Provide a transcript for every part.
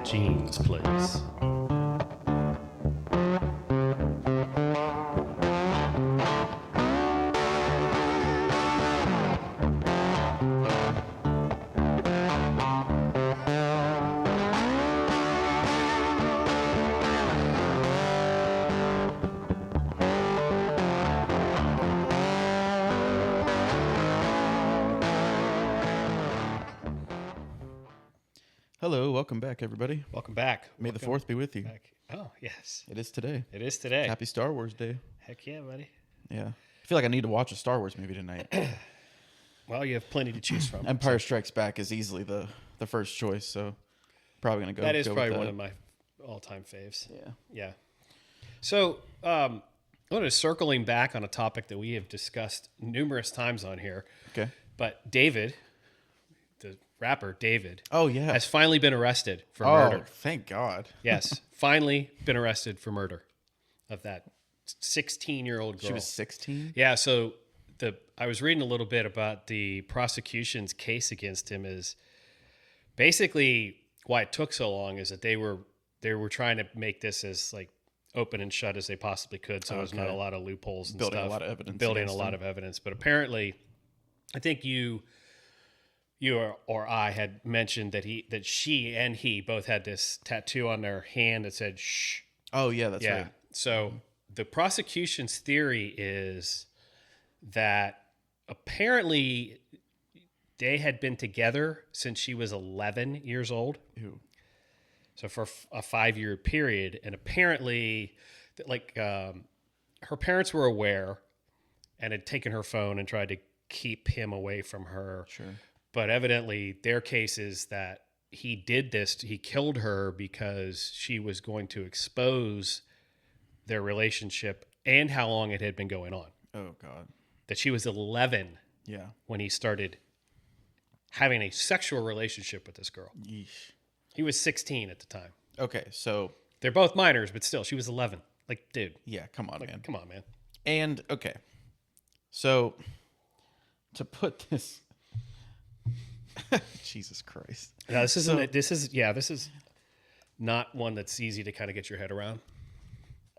Jeans, please. Hello, welcome back, everybody. Welcome back. May the 4th be with you. Back. Oh, yes. It is today. It is today. Happy Star Wars Day. Heck yeah, buddy. Yeah. I feel like I need to watch a Star Wars movie tonight. Well, you have plenty to choose from. Empire Strikes Back is easily the first choice, so probably going to go. That is go probably with one that. of my all-time faves. Yeah. Yeah. So, I want to circling back on a topic that we have discussed numerous times on here. Okay. But David, the rapper David, Oh, yeah. has finally been arrested for Oh, murder. thank God. Yes, finally been arrested for murder of that 16-year-old girl. She was 16? Yeah, so I was reading a little bit about the prosecution's case against him. Is basically why it took so long is that they were trying to make this as like open and shut as they possibly could, so there's not a lot of loopholes and Building stuff. a lot of evidence Building a against lot him. of evidence, but apparently, I think you or I had mentioned that she and he both had this tattoo on their hand that said "shh." Oh, yeah, that's Yeah. right. So the prosecution's theory is that apparently they had been together since she was 11 years old. Ew. So for a 5-year period. And apparently, her parents were aware and had taken her phone and tried to keep him away from her. Sure. But evidently, their case is that he did this. He killed her because she was going to expose their relationship and how long it had been going on. Oh, God. That she was 11 Yeah. when he started having a sexual relationship with this girl. Yeesh. He was 16 at the time. Okay, so, They're both minors, but still, she was 11. Like, dude, yeah, come on, man. come on, man. And, okay. So, to put this... Jesus Christ. Now, this is not one that's easy to kind of get your head around.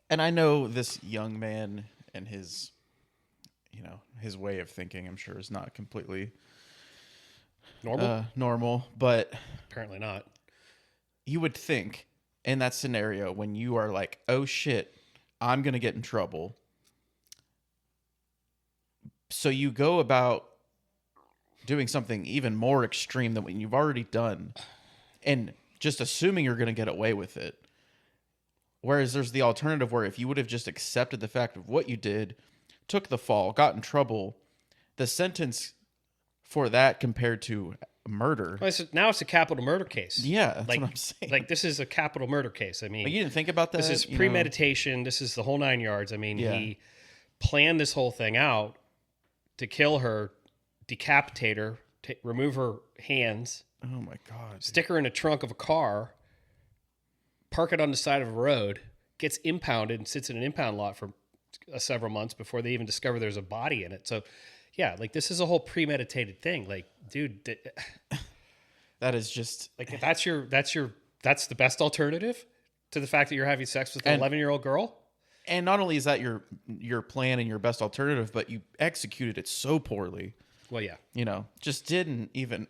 And I know this young man and his way of thinking, I'm sure, is not completely normal, but Apparently not. you would think in that scenario when you are like, oh shit, I'm going to get in trouble. So you go about doing something even more extreme than what you've already done and just assuming you're going to get away with it. Whereas there's the alternative where if you would have just accepted the fact of what you did, took the fall, got in trouble, the sentence for that compared to murder. Well, now it's a capital murder case. Yeah, that's like, what I'm saying. Like, this is a capital murder case. I mean, Like, you didn't think about that? this is you know? premeditation. This is the whole 9 yards. I mean, Yeah. he planned this whole thing out to kill her, decapitate her, remove her hands, Oh my God. stick her in the trunk of a car, park it on the side of a road, gets impounded and sits in an impound lot for several months before they even discover there's a body in it. So, yeah, like this is a whole premeditated thing. Like, dude, That is just... like if that's the best alternative to the fact that you're having sex with an 11-year-old girl. And not only is that your plan and your best alternative, but you executed it so poorly. Well, yeah. Just didn't even...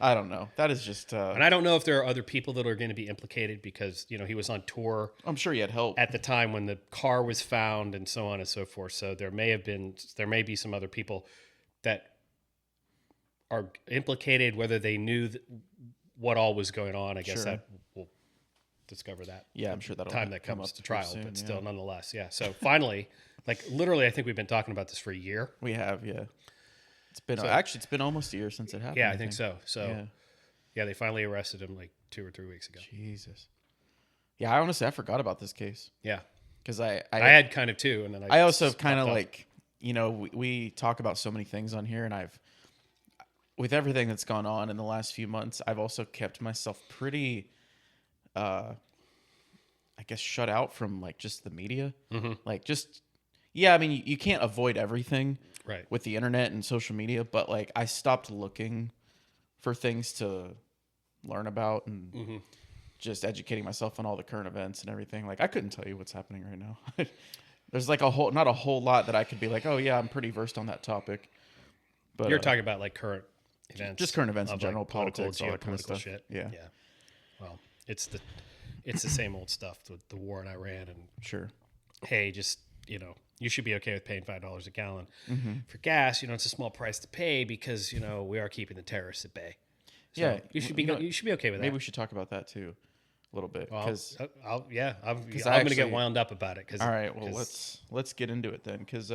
I don't know. That is just... And I don't know if there are other people that are going to be implicated because, he was on tour I'm sure you had help. at the time when the car was found and so on and so forth. So there may be some other people that are implicated, whether they knew what all was going on. I guess Sure. that we'll discover that. Yeah, I'm sure that'll time that come comes up to trial, soon, but yeah. still, nonetheless, yeah. So finally, like literally, I think we've been talking about this for a year. We have, yeah. It's been almost a year since it happened. Yeah, I think so. So Yeah. yeah, they finally arrested him like 2 or 3 weeks ago. Jesus. Yeah, I forgot about this case. Yeah, Because I had kind of too, and then I also just kind of popped up. like, we talk about so many things on here, and with everything that's gone on in the last few months, I've also kept myself pretty, I guess, shut out from like just the media. Mm-hmm. Like just, yeah, I mean, you can't avoid everything Right. with the internet and social media, but like I stopped looking for things to learn about and just educating myself on all the current events and everything. Like I couldn't tell you what's happening right now. There's like not a whole lot that I could be like, oh yeah, I'm pretty versed on that topic. But You're talking about like current events, just current events in of, general, like, political, politics, all that kind of geopolitical stuff. shit. Yeah. Yeah. Well, it's the same old stuff with the war in Iran and Sure. hey, just you should be okay with paying $5 a gallon Mm-hmm. for gas. It's a small price to pay because we are keeping the terrorists at bay. So Yeah, you should be okay with that. Maybe we should talk about that too, a little bit. Well, Because I'm going to actually- get wound up about it. all right, well let's get into it then. Because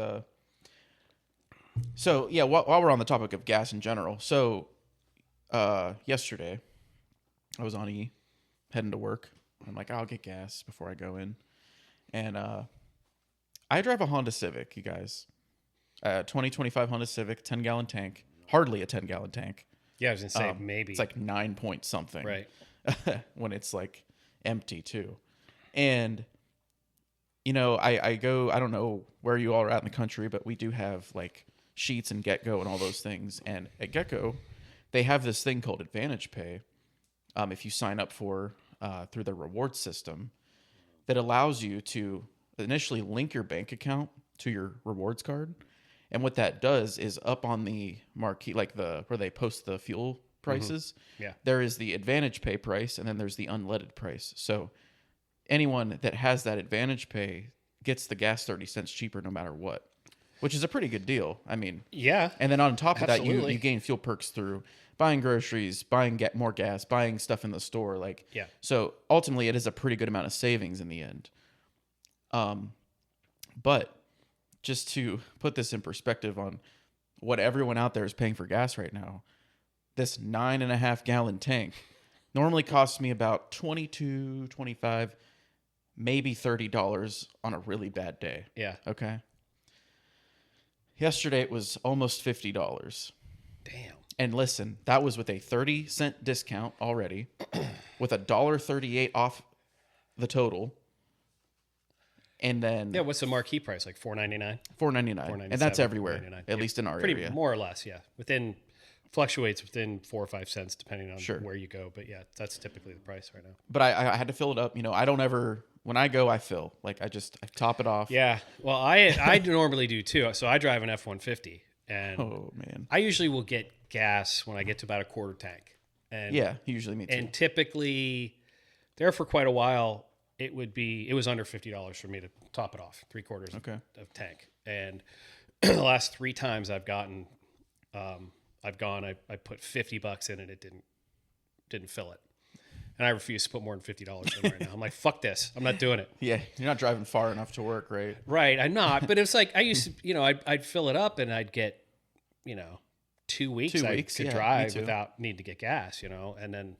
so yeah, while we're on the topic of gas in general, so yesterday I was on E heading to work. I'm like, I'll get gas before I go in, and I drive a Honda Civic, you guys, 2025 Honda Civic, 10-gallon tank, hardly a 10-gallon tank. Yeah, I was going to say maybe It's like 9 point something, right. when it's like empty too. And I go, I don't know where you all are at in the country, but we do have like Sheets and GetGo and all those things. And at GetGo, they have this thing called Advantage Pay. If you sign up for through their reward system, that allows you to initially link your bank account to your rewards card. And what that does is up on the marquee, like where they post the fuel prices, Yeah. there is the Advantage Pay price, and then there's the unleaded price. So anyone that has that Advantage Pay gets the gas 30 cents cheaper no matter what, which is a pretty good deal. I mean, Yeah. and then on top of that, Absolutely. you gain fuel perks through buying groceries, buying more gas, buying stuff in the store. Like, Yeah. So ultimately, it is a pretty good amount of savings in the end. But just to put this in perspective on what everyone out there is paying for gas right now, this 9.5-gallon tank normally costs me about $22, $25, maybe $30 on a really bad day. Yeah. Okay. Yesterday it was almost $50. Damn. And listen, that was with a 30-cent discount already, with $1.38 off the total. And then Yeah. What's the marquee price? Like $4.99. $4.99, and that's everywhere, $4.99. at least in our Pretty area. more or less. Yeah. Fluctuates within 4 or 5 cents depending on Sure. where you go. But yeah, that's typically the price right now. But I had to fill it up. I don't ever, when I go, I fill. Like I top it off. Yeah. Well, I normally do too. So I drive an F-150, and Oh man. I usually will get gas when I get to about a quarter tank. And Yeah, usually me too. And typically, there for quite a while, it was under $50 for me to top it off, 3/4 of tank. And the last 3 times I've gone, I put $50 in and it didn't fill it. And I refuse to put more than $50 in right now. I'm like, fuck this. I'm not doing it. Yeah, you're not driving far enough to work, right? Right. I'm not. But it's like, I used to, I'd fill it up and I'd get, 2 weeks. 2 I weeks, could yeah, me drive too. without need to get gas, and then,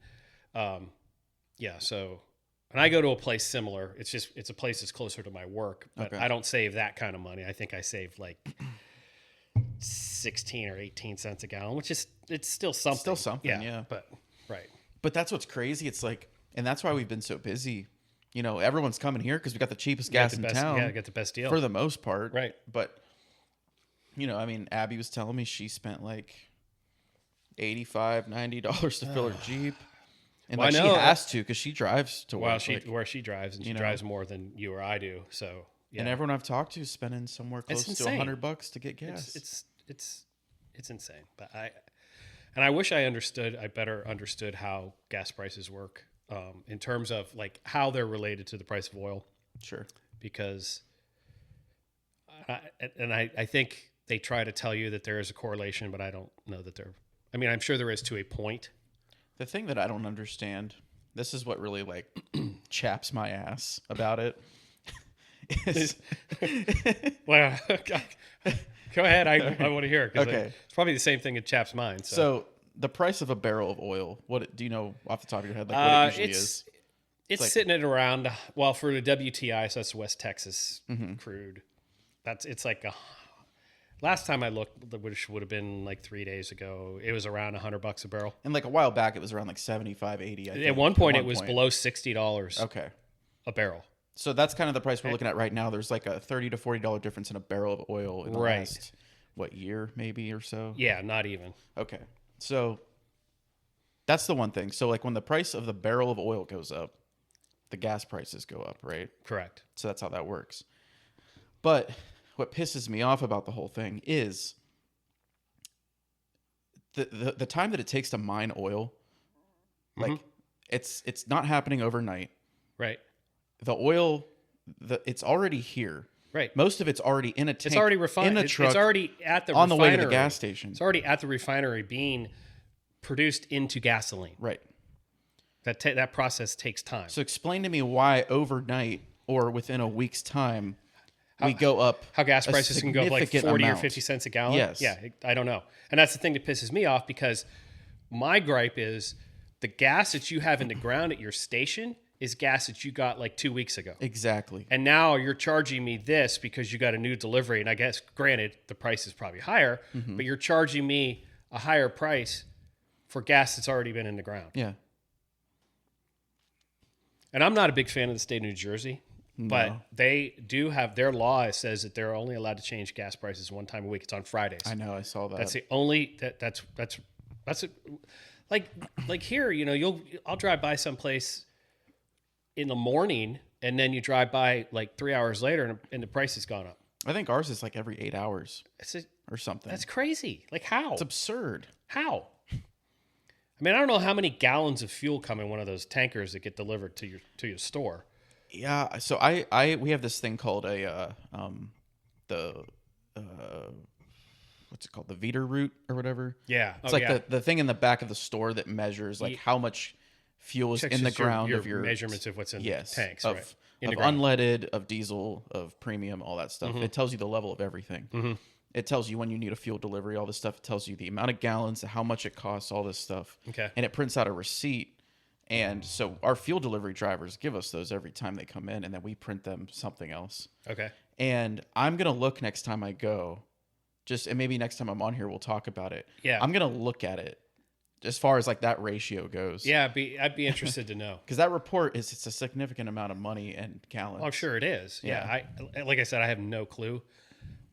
so, and I go to a place similar. It's a place that's closer to my work, but Okay. I don't save that kind of money. I think I save like 16 or 18 cents a gallon, which is, it's still something. Still something, yeah. But right. But that's what's crazy. It's like, and that's why we've been so busy. Everyone's coming here because we got the cheapest gas in town. Yeah, get the best deal. For the most part. Right. But, Abby was telling me she spent like $85, $90 to fill her Jeep. And Well, like I she know. has to because she drives to work. Well, where she drives, and she drives more than you or I do. So yeah, And everyone I've talked to is spending somewhere close to insane. $100 to get gas. it's insane. But I wish I better understood how gas prices work in terms of like how they're related to the price of oil, Sure. because I think they try to tell you that there is a correlation, but I don't know that there. I mean, I'm sure there is to a point. The thing that I don't understand, this is what really like chaps my ass about it. Is, Well, go ahead. I want to hear it. 'Cause Okay. it's probably the same thing that chaps mine. so the price of a barrel of oil, do you know off the top of your head like what it usually is? It's like- sitting at around, well, for the WTI, so that's West Texas Mm-hmm. crude. It's like last time I looked, which would have been like 3 days ago, it was around $100 a barrel. And like a while back, it was around like 75, 80. I think, At one point, it was below $60 Okay. a barrel. So that's kind of the price we're looking at right now. There's like a $30 to $40 difference in a barrel of oil in the Right. last, year maybe or so? Yeah, not even. Okay. So That's the one thing. So like when the price of the barrel of oil goes up, the gas prices go up, right? Correct. So that's how that works. But what pisses me off about the whole thing is the time that it takes to mine oil. Like it's not happening overnight. Right. The oil, it's already here. Right. Most of it's already in a tank. It's already refined. In a truck. It's already at the on refinery. the way to the gas station. It's already at the refinery being produced into gasoline. Right. That process takes time. So explain to me why overnight or within a week's time we go up. How gas prices can go up like 40 amount. or 50 cents a gallon? Yes. Yeah, I don't know. And that's the thing that pisses me off, because my gripe is the gas that you have in the ground at your station is gas that you got like 2 weeks ago. Exactly. And now you're charging me this because you got a new delivery. And I guess, granted, the price is probably higher, but you're charging me a higher price for gas that's already been in the ground. Yeah. And I'm not a big fan of the state of New Jersey, but they do have their law says that they're only allowed to change gas prices one time a week. It's on Fridays. I know. I saw that. That's the only that's a, like here, you know, I'll drive by someplace in the morning and then you drive by like 3 hours later and the price has gone up. I think ours is like every 8 hours or something. That's crazy. Like how? It's absurd. How? I mean, I don't know how many gallons of fuel come in one of those tankers that get delivered to your store. Yeah. So we have this thing called what's it called? The Veeder route or whatever. Yeah. It's like the thing in the back of the store that measures like how much fuel is in the ground of your measurements of what's in the tanks, of, right? Of unleaded, of diesel, of premium, all that stuff. It tells you the level of everything. It tells you when you need a fuel delivery, all this stuff. It tells you the amount of gallons, how much it costs, all this stuff. Okay. And it prints out a receipt. And so our fuel delivery drivers give us those every time they come in, and then we print them something else. Okay. And I'm going to look next time I go, and maybe next time I'm on here, we'll talk about it. Yeah. I'm going to look at it as far as like that ratio goes. Yeah, I'd be interested to know. Because that report it's a significant amount of money and gallons. Oh, I'm sure it is. Yeah. Like I said, I have no clue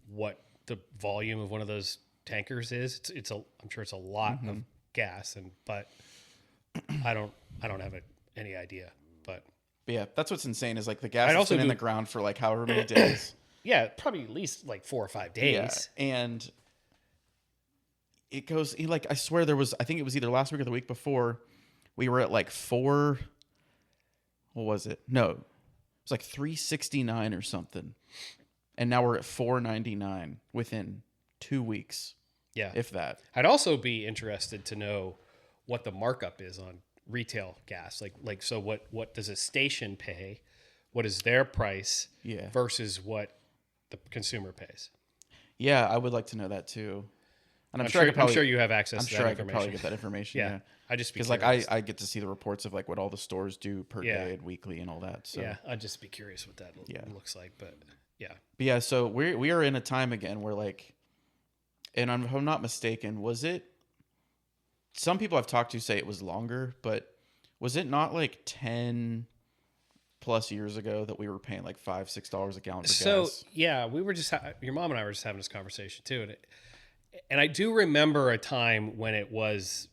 what the volume of one of those tankers is. I'm sure it's a lot of gas, but I don't have any idea. But yeah, that's what's insane is like the gas has been in the ground for like however many days. Yeah, probably at least like 4 or 5 days. Yeah, and it goes like I swear I think it was either last week or the week before, we were at like what was it? No, it was like 369 or something, and now we're at 499 within 2 weeks. Yeah, if that. I'd also be interested to know what the markup is on retail gas. Like so what does a station pay? What is their price versus what the consumer pays? Yeah, I would like to know that too. And I'm sure you have access to that information. I could probably get that information. Yeah. I just because like I get to see the reports of like what all the stores do per day and weekly and all that. So yeah, I'd just be curious what that looks like. But yeah. So we are in a time again where like, and if I'm not mistaken, was it? Some people I've talked to say it was longer, but was it not like 10 plus years ago that we were paying like $5-6 a gallon for gas? So yeah, we were your mom and I were just having this conversation too, and I do remember a time when it was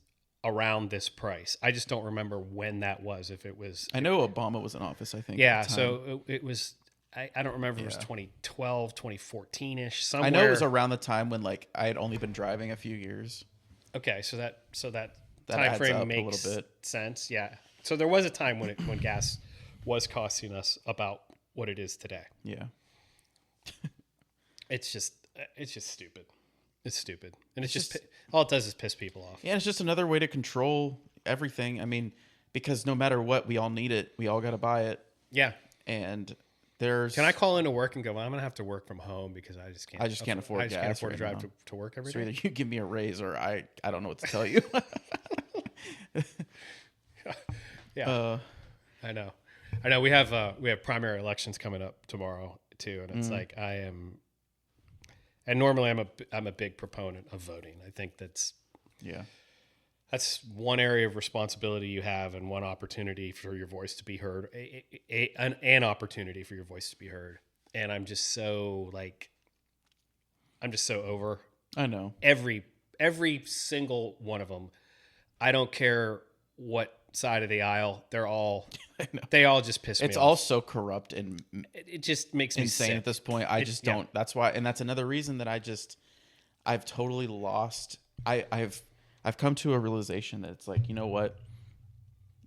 around this price. I just don't remember when that was. If it was, I know Obama was in office, I think. Yeah, so it was. I don't remember if it was 2012, 2014-ish. Somewhere. I know it was around the time when like I had only been driving a few years. Okay, so that time frame makes a little bit sense. Yeah. So there was a time when gas was costing us about what it is today. Yeah. It's just stupid. It's stupid. And it's just all it does is piss people off. Yeah, it's just another way to control everything. I mean, because no matter what, we all need it. We all got to buy it. Yeah. And Can I call into work and go, well, I'm going to have to work from home because I just can't afford gas. I just can't afford to drive to work every day. So either you give me a raise or I don't know what to tell you. Yeah. I know. We have primary elections coming up tomorrow too, and it's like and normally I'm a big proponent of voting. I think that's one area of responsibility you have and one opportunity for your voice to be heard, an opportunity for your voice to be heard. And I'm just so over. I know every single one of them. I don't care what side of the aisle. I know. They all just piss me It's off. all so corrupt and It just makes me insane sick. at this point. I just don't. That's why, and that's another reason that I've totally lost. I've come to a realization that it's like, you know what?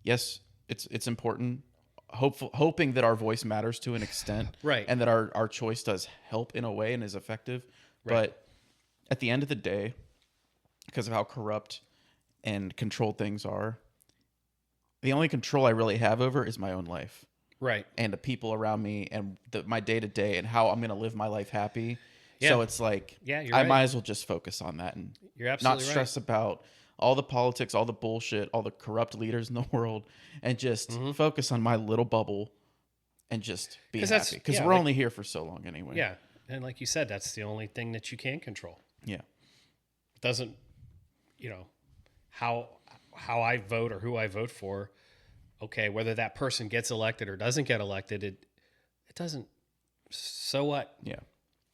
Yes, it's important. Hoping that our voice matters to an extent, Right. and that our choice does help in a way and is effective. Right. But at the end of the day, because of how corrupt and controlled things are, the only control I really have over is my own life. Right. And the people around me and my day to day and how I'm going to live my life happy. Yeah. So it's like, Yeah, you're I right. might as well just focus on that and You're absolutely not stress about all the politics, all the bullshit, all the corrupt leaders in the world, and just focus on my little bubble and just be happy. Because we're only here for so long anyway. Yeah. And like you said, that's the only thing that you can control. Yeah. It doesn't, how I vote or who I vote for. Okay, whether that person gets elected or doesn't get elected, it doesn't. So what? Yeah.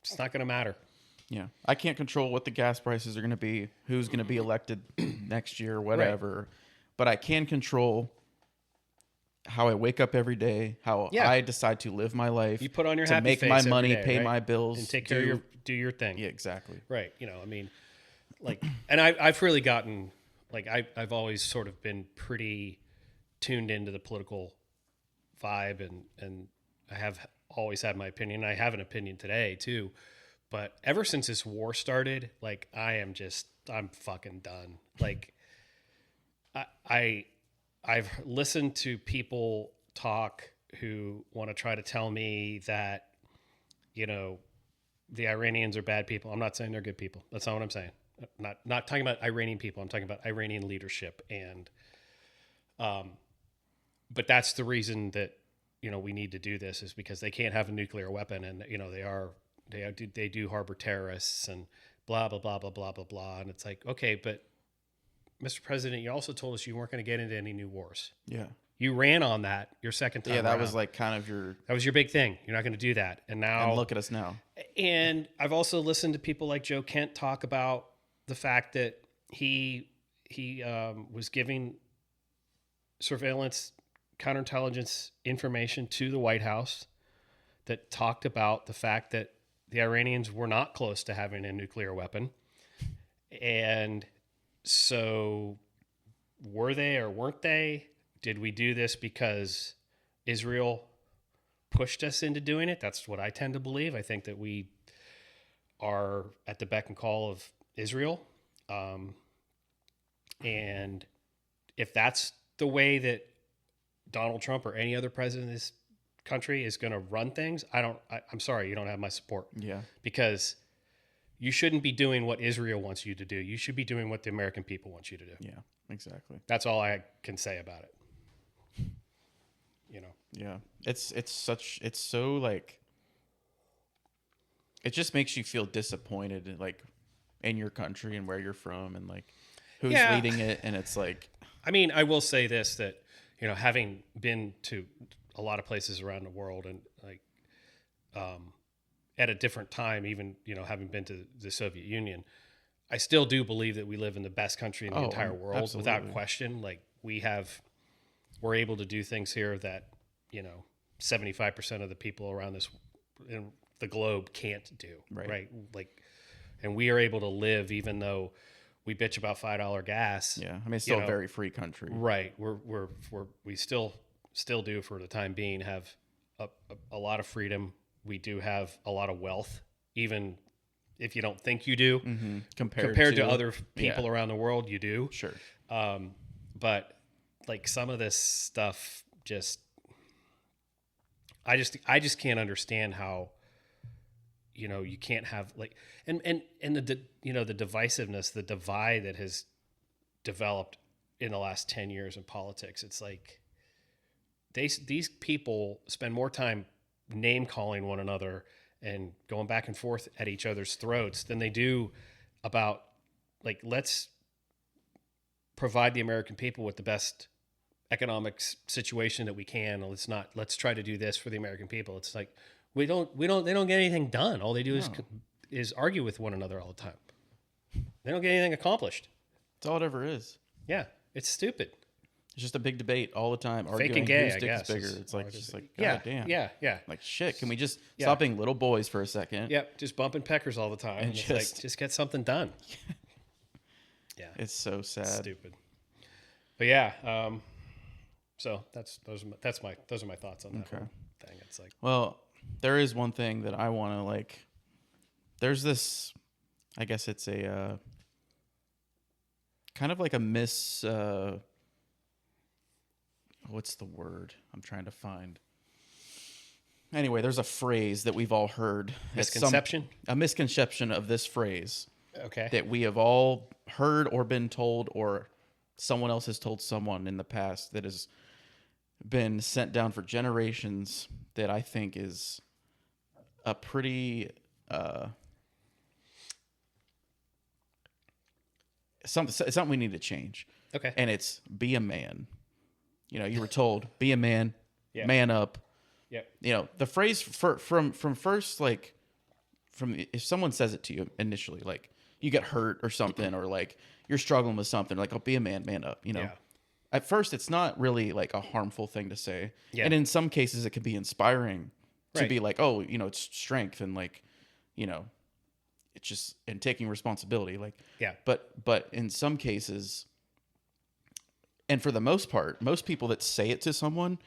It's not going to matter. Yeah. I can't control what the gas prices are going to be, who's going to be elected next year, whatever. Right. But I can control how I wake up every day, how I decide to live my life. You put on your to happy make face my every money, day, pay right? my bills, and take care of do your thing. Yeah, exactly. Right. And I've really gotten I've always sort of been pretty tuned into the political vibe, and I have always had my opinion. I have an opinion today too, but ever since this war started, I'm fucking done. I've listened to people talk who want to try to tell me that, the Iranians are bad people. I'm not saying they're good people. That's not what I'm saying. Not talking about Iranian people. I'm talking about Iranian leadership. And, but that's the reason that, we need to do this is because they can't have a nuclear weapon. And, they do harbor terrorists and blah, blah, blah, blah, blah, blah, blah. And it's like, okay, but Mr. President, you also told us you weren't going to get into any new wars. Yeah. You ran on that your second time. Yeah, that around. was kind of that was your big thing. You're not going to do that. And now and look at us now. And I've also listened to people like Joe Kent talk about the fact that he was giving surveillance counterintelligence information to the White House that talked about the fact that the Iranians were not close to having a nuclear weapon. And so were they or weren't they? Did we do this because Israel pushed us into doing it? That's what I tend to believe. I think that we are at the beck and call of Israel. And if that's the way that Donald Trump or any other president of this country is going to run things, I'm sorry, you don't have my support. Yeah. Because you shouldn't be doing what Israel wants you to do. You should be doing what the American people want you to do. Yeah, exactly. That's all I can say about it. Yeah. It's so it just makes you feel disappointed in your country and where you're from and who's leading it. And it's I mean, I will say this, that, having been to a lot of places around the world and at a different time, even, having been to the Soviet Union, I still do believe that we live in the best country in the entire world, absolutely. without question. We're able to do things here that, 75% of the people around in the globe can't do. Right. And we are able to live, even though we bitch about $5 gas. Yeah. I mean, it's still a very free country. Right. We still do, for the time being, have a lot of freedom. We do have a lot of wealth, even if you don't think you do. Mm-hmm. Compared to other people around the world, you do. Sure. But some of this stuff I just can't understand how, you can't have and the divisiveness, the divide that has developed in the last 10 years in politics. It's these people spend more time name calling one another and going back and forth at each other's throats than they do about let's provide the American people with the best economic situation that we can. Let's try to do this for the American people. It's they don't get anything done. All they do is argue with one another all the time. They don't get anything accomplished. That's all it ever is. Yeah. It's stupid. It's just a big debate all the time, Fake arguing and gay, whose I dick is guess. bigger. It's like, just like, yeah, God damn. yeah. Like, shit, can we just Yeah. stop being little boys for a second? Yep, just bumping peckers all the time. And it's like, just get something done. Yeah. It's so sad. Stupid. But yeah, so those are my thoughts on that whole thing. It's like, well, there is one thing that I want to like. There's this, I guess it's a kind of like a what's the word I'm trying to find? Anyway, there's a phrase that we've all heard. misconception. A misconception of this phrase Okay. that we have all heard or been told, or someone else has told someone in the past, that has been sent down for generations, that I think is a pretty something we need to change. Okay. And it's be a man. You know, you were told, be a man, man up. Yep. You know, the phrase from first, like, if someone says it to you initially, like you get hurt or something, or like you're struggling with something, like, oh, be a man, man up, you know. Yeah. At first, it's not really like a harmful thing to say. Yeah. And in some cases, it can be inspiring to Right. be like, oh, you know, it's strength, and like, you know, it's just, and taking responsibility. Like, Yeah. But in some cases, and for the most part, most people that say it to someone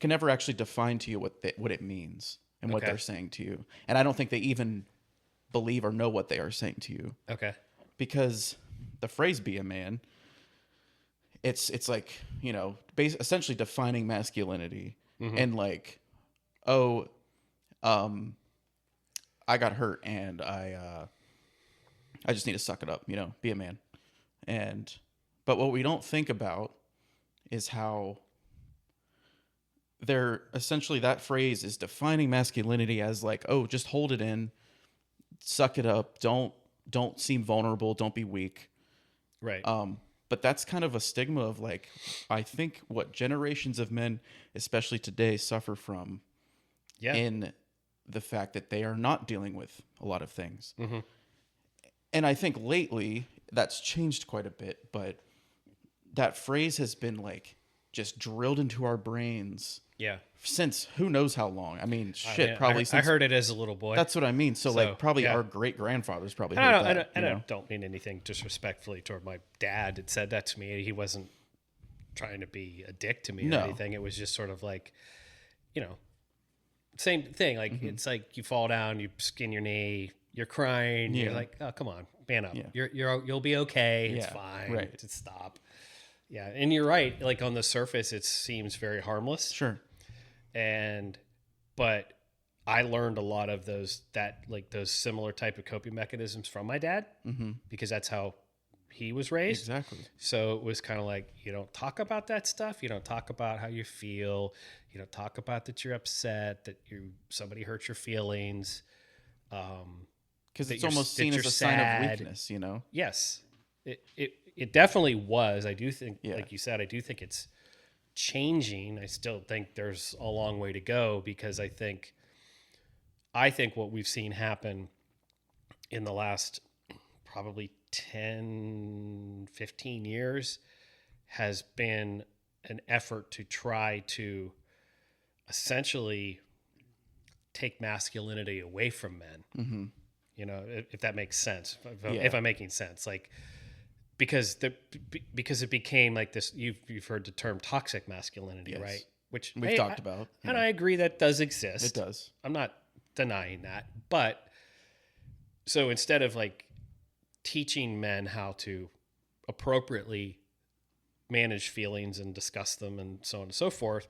can never actually define to you what it means and what Okay. they're saying to you. And I don't think they even believe or know what they are saying to you. Okay. Because the phrase "be a man," it's like, you know, essentially defining masculinity, and like, oh, I got hurt and I just need to suck it up, you know, be a man. But what we don't think about is how they're essentially, that phrase is defining masculinity as like, oh, just hold it in, suck it up, don't seem vulnerable, don't be weak. Right. But that's kind of a stigma of like, I think what generations of men, especially today, suffer from, in the fact that they are not dealing with a lot of things. Mm-hmm. And I think lately that's changed quite a bit, but that phrase has been like just drilled into our brains. Yeah. Since who knows how long. I mean, shit, probably since I heard it as a little boy. That's what I mean. So like, probably our great grandfathers probably heard that. I don't mean anything disrespectfully toward my dad that said that to me. He wasn't trying to be a dick to me or anything. It was just sort of like, you know, same thing. Like, it's like you fall down, you skin your knee, you're crying. You're like, oh, come on, man up. You'll be okay. It's fine. Right. Just stop. Yeah. And you're right. Like, on the surface, it seems very harmless. Sure. But I learned a lot of those similar type of coping mechanisms from my dad, because that's how he was raised. Exactly. So it was kind of like, you don't talk about that stuff. You don't talk about how you feel. You don't talk about that you're upset, that somebody hurt your feelings. Because it's almost seen as a sign of weakness, you know? Yes, it definitely was. I do think, like you said, I do think it's changing. I still think there's a long way to go, because I think what we've seen happen in the last probably 10, 15 years has been an effort to try to essentially take masculinity away from men. Mm-hmm. You know, if that makes sense, if I'm making sense, like, because it became like this. You've heard the term toxic masculinity, right? Which we've talked about, and I agree that does exist. It does. I'm not denying that, but so instead of like teaching men how to appropriately manage feelings and discuss them and so on and so forth,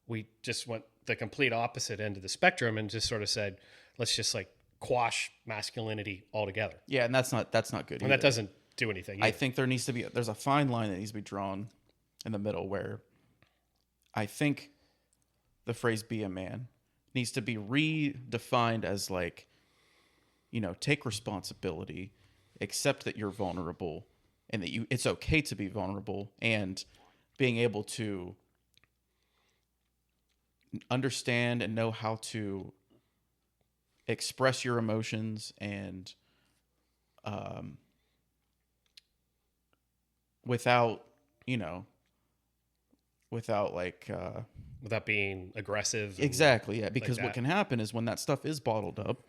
we just went the complete opposite end of the spectrum and just sort of said, let's just like quash masculinity altogether. Yeah, and that's not good. And that doesn't do anything either. I think there's a fine line that needs to be drawn in the middle, where I think the phrase "be a man" needs to be redefined as like, you know, take responsibility, accept that you're vulnerable, and that it's okay to be vulnerable, and being able to understand and know how to express your emotions, and without, you know, without like without being aggressive. And exactly, yeah, because like what that. can happen is when that stuff is bottled up,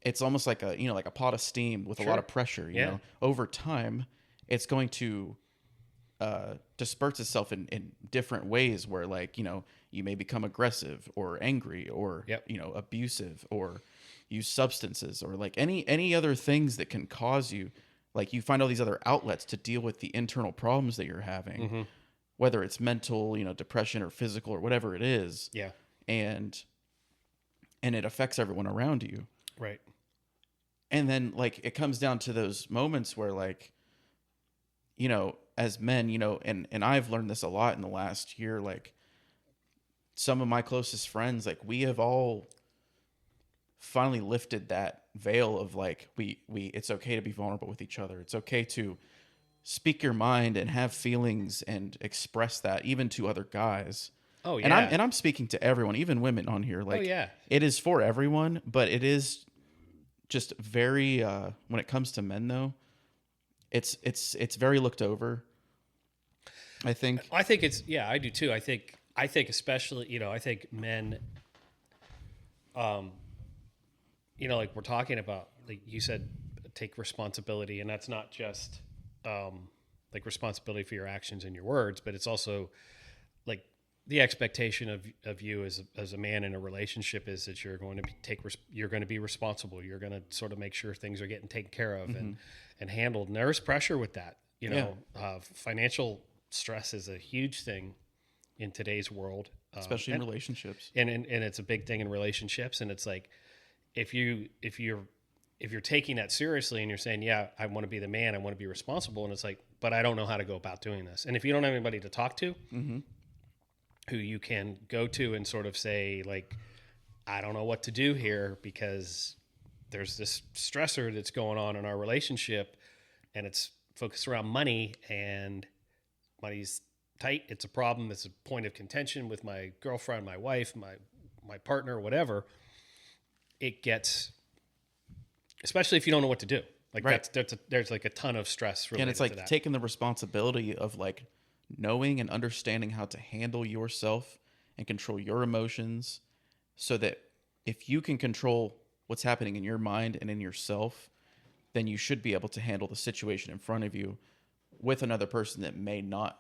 it's almost like a, like a pot of steam with a lot Sure. of pressure, Yeah. over time it's going to disperse itself in different ways where, like, you may become aggressive or angry or, Yep. abusive, or use substances, or like any other things that can cause you, like, you find all these other outlets to deal with the internal problems that you're having, Mm-hmm. whether it's mental, depression, or physical, or whatever it is. Yeah. And it affects everyone around you. Right. And then, like, it comes down to those moments where, like, as men, and I've learned this a lot in the last year, like, some of my closest friends, like, we have all finally lifted that veil of, like, we it's okay to be vulnerable with each other. It's okay to speak your mind and have feelings and express that even to other guys. Oh And yeah. I'm speaking to everyone, even women on here. Like, yeah. it is for everyone, but it is just very when it comes to men, though, it's very looked over, I think. I think it's I do too. I think especially I think men, like we're talking about, like you said, take responsibility, and that's not just like responsibility for your actions and your words, but it's also like the expectation of you as a man in a relationship is that you're going to you're going to be responsible. You're going to sort of make sure things are getting taken care of and handled. And there's pressure with that. Financial stress is a huge thing in today's world, Especially in relationships. and it's a big thing in relationships. And it's like if you're taking that seriously and you're saying, yeah, I want to be the man, I want to be responsible, and it's like, but I don't know how to go about doing this. And if you don't have anybody to talk to, who you can go to and sort of say, like, I don't know what to do here because there's this stressor that's going on in our relationship, and it's focused around money, and money's tight. It's a problem. It's a point of contention with my girlfriend, my wife, my partner, whatever. It gets, especially if you don't know what to do. Like Right. there's like a ton of stress related And it's to like that. taking the responsibility of, like, knowing and understanding how to handle yourself and control your emotions, so that if you can control what's happening in your mind and in yourself, then you should be able to handle the situation in front of you with another person that may not,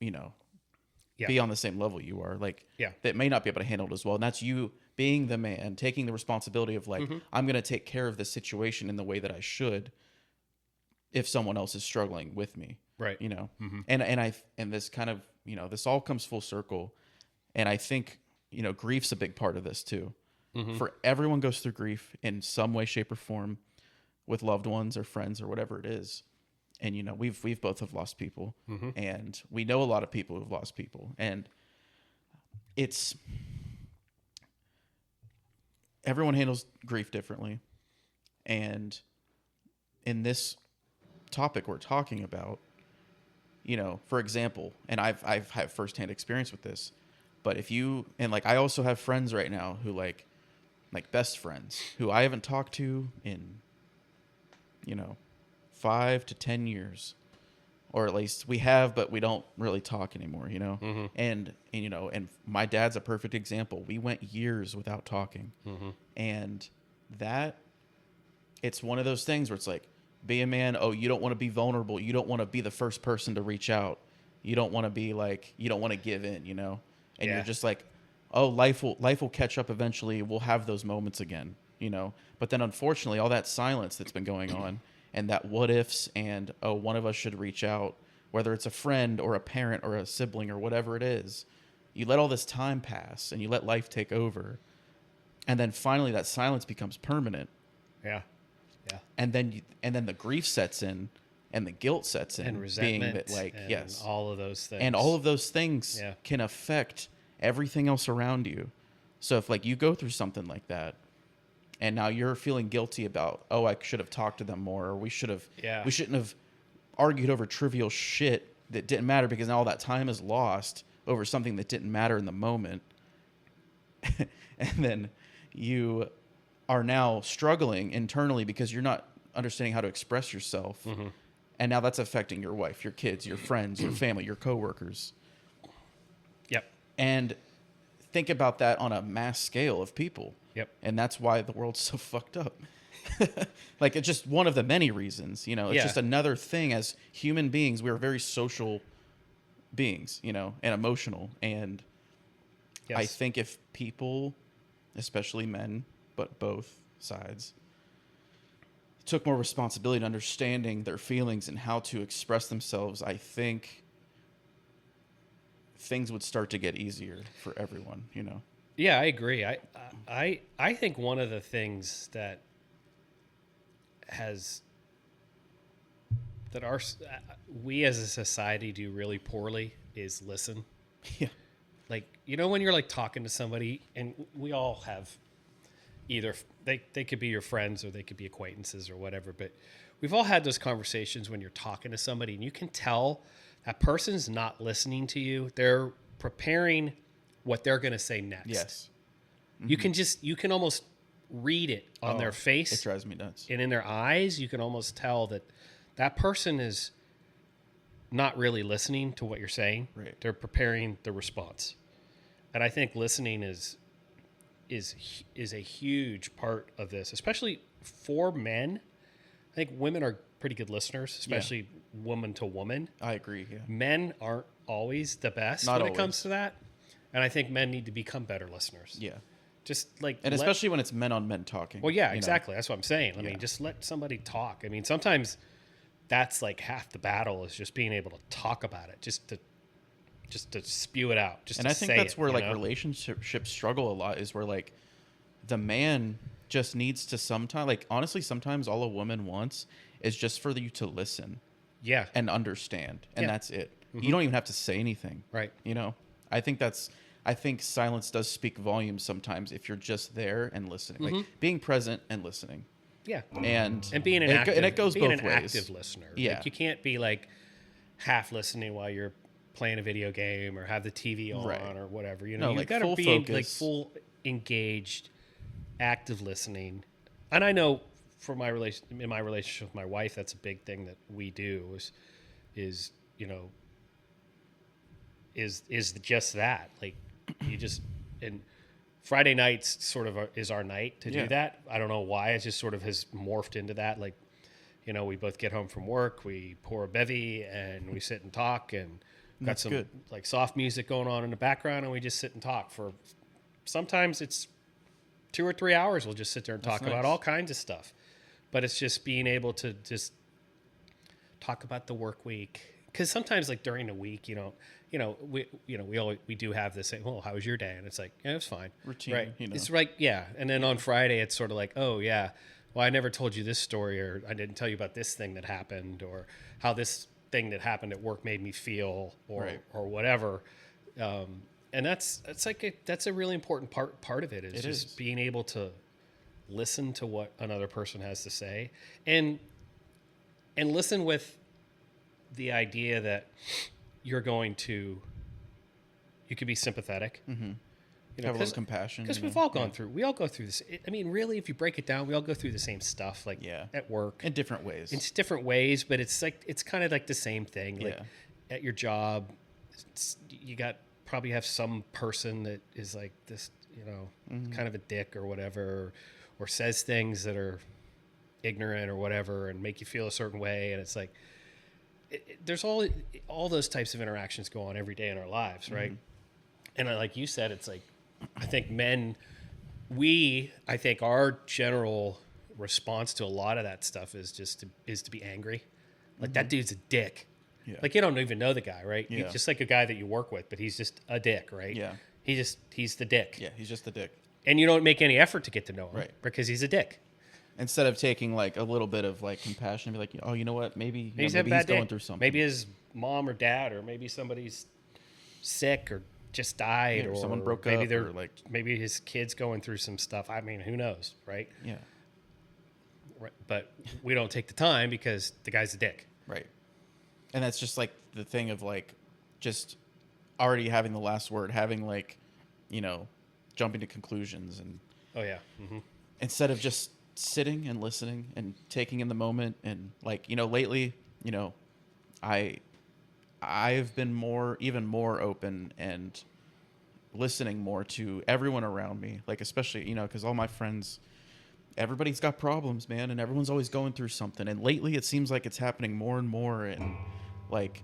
Yeah. be on the same level you are, like, Yeah. that may not be able to handle it as well. And that's you being the man, taking the responsibility of, like, I'm going to take care of the situation in the way that I should if someone else is struggling with me. Right. And this kind of, this all comes full circle. And I think, grief's a big part of this too. For everyone goes through grief in some way, shape, or form with loved ones or friends or whatever it is. And, we've both have lost people, and we know a lot of people who've lost people, and everyone handles grief differently. And in this topic we're talking about, for example, and I've had firsthand experience with this, but I also have friends right now who like best friends who I haven't talked to in, 5 to 10 years, or at least we have, but we don't really talk anymore, and my dad's a perfect example. We went years without talking. And that, it's one of those things where it's like, be a man. Oh, you don't want to be vulnerable. You don't want to be the first person to reach out. You don't want to be like, you don't want to give in, and Yeah. you're just like, oh, life will catch up eventually. We'll have those moments again, but then unfortunately all that silence that's been going on, and that what ifs, and, oh, one of us should reach out, whether it's a friend or a parent or a sibling or whatever it is, you let all this time pass and you let life take over. And then finally that silence becomes permanent. Yeah. Yeah. And then the grief sets in and the guilt sets in, And resentment. being that, like, and yes. all of those things. And all of those things Yeah. can affect everything else around you. So if, like, you go through something like that and now you're feeling guilty about, oh, I should have talked to them more, or we shouldn't have argued over trivial shit that didn't matter, because now all that time is lost over something that didn't matter in the moment. And then you are now struggling internally because you're not understanding how to express yourself. And now that's affecting your wife, your kids, your friends, your family, your coworkers. And think about that on a mass scale of people. Yep. And that's why the world's so fucked up. Like, it's just one of the many reasons, you know. It's Yeah. just another thing. As human beings, we're very social beings, you know, and emotional. And Yes. I think if people, especially men, but both sides, took more responsibility in understanding their feelings and how to express themselves, I think things would start to get easier for everyone, you know. Yeah, I agree. I think one of the things that has that our we as a society do really poorly is listen. Yeah. Like, you know, when you're like talking to somebody, and we all have either they could be your friends or they could be acquaintances or whatever, but we've all had those conversations when you're talking to somebody and you can tell that person's not listening to you. They're preparing what they're going to say next. Yes. You can almost read it on their face. It drives me nuts. And in their eyes, you can almost tell that that person is not really listening to what you're saying. Right. They're preparing the response. And I think listening is a huge part of this, especially for men. I think women are pretty good listeners, especially woman to woman. I agree, yeah. Men aren't always the best Not when always. it comes to that. And I think men need to become better listeners. Yeah. Just like And especially when it's men on men talking. well, yeah, you know. exactly. That's what I'm saying. I Yeah. mean, just let somebody talk. I mean, sometimes that's like half the battle is just being able to talk about it, just to spew it out. Just And to I think say that's it, where you like know? relationships struggle a lot, is where like the man just needs to sometimes, like, honestly, sometimes all a woman wants is just for you to listen Yeah, and understand, and Yeah. that's it. You don't even have to say anything. right. You know, I think silence does speak volumes sometimes if you're just there and listening, like being present and listening. Yeah, And being an it, active, and it goes being both an ways. active listener. Yeah. Like, you can't be like half listening while you're playing a video game or have the TV on Right. or whatever. You know, No, you like got to full be like focus. full engaged, active listening. And I know for my relationship with my wife, that's a big thing that we do is you know is just that. Like, you just, and Friday nights sort of is our night to Yeah. do that. I don't know why. It just sort of has morphed into that. Like, you know, we both get home from work, we pour a bevy, and we sit and talk, and got That's some good. like soft music going on in the background, and we just sit and talk for. Sometimes it's 2 or 3 hours. We'll just sit there and talk about nice. all kinds of stuff. But it's just being able to just talk about the work week, because sometimes, like, during the week, we do have this, oh, how was your day? And it's like, yeah, it was fine. Routine, Right. you know. It's like, yeah. And then on Friday, it's sort of like, oh, yeah, well, I never told you this story, or I didn't tell you about this thing that happened, or how this thing that happened at work made me feel, or Right. or whatever. And that's a really important part of it, is It just is. being able to listen to what another person has to say, and listen with the idea that you could be sympathetic. Mm-hmm. Have a little compassion. Because you we've know? all gone through. We all go through this. I mean, really, if you break it down, we all go through the same stuff. Like, Yeah. at work, in different ways. it's different ways, but it's kind of like the same thing. Like, Yeah. at your job, you probably have some person that is like this, kind of a dick or whatever, or says things that are ignorant or whatever and make you feel a certain way. And it's like, there's all those types of interactions go on every day in our lives, right? And like you said, it's like, I think I think our general response to a lot of that stuff is to be angry. Like, that dude's a dick. Yeah. Like, you don't even know the guy, right? Yeah. He's just like a guy that you work with, but he's just a dick, right? Yeah. He's the dick. Yeah, he's just a dick. And you don't make any effort to get to know him, Right. because he's a dick. Instead of taking like a little bit of like compassion and be like, oh, you know what? Maybe He's maybe having a bad going day. through something. Maybe his mom or dad, or maybe somebody's sick or just died, Yeah, or or someone broke maybe up, they're or, like- maybe his kid's going through some stuff. I mean, who knows, right? Yeah. Right. But we don't take the time because the guy's a dick. Right. And that's just like the thing of like just already having the last word, having like, jumping to conclusions, and Oh yeah. Mm-hmm. instead of just sitting and listening and taking in the moment. And like, lately, I've been even more open and listening more to everyone around me, like especially, you know, because all my friends, everybody's got problems, man, and everyone's always going through something. And lately, it seems like it's happening more and more. And like,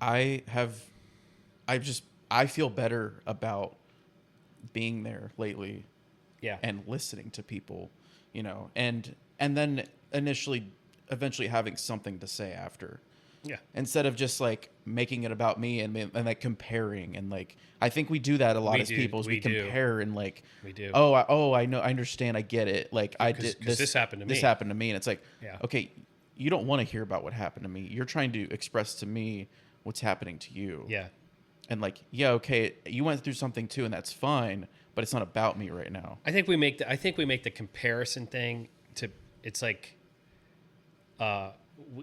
I have, I feel better about being there lately Yeah. and listening to people, you know, and then eventually having something to say after. Yeah. Instead of just like making it about me and like comparing, and like I think we do that a lot We as do. people is we We do. compare and like, We do. oh I know, I understand, I get it, like I did Because this happened to me. this happened to me, and it's like, Yeah. okay, you don't want to hear about what happened to me, you're trying to express to me what's happening to you. Yeah. And like, yeah, okay, you went through something too, and that's fine, but it's not about me right now. I think we make the comparison thing to, it's like,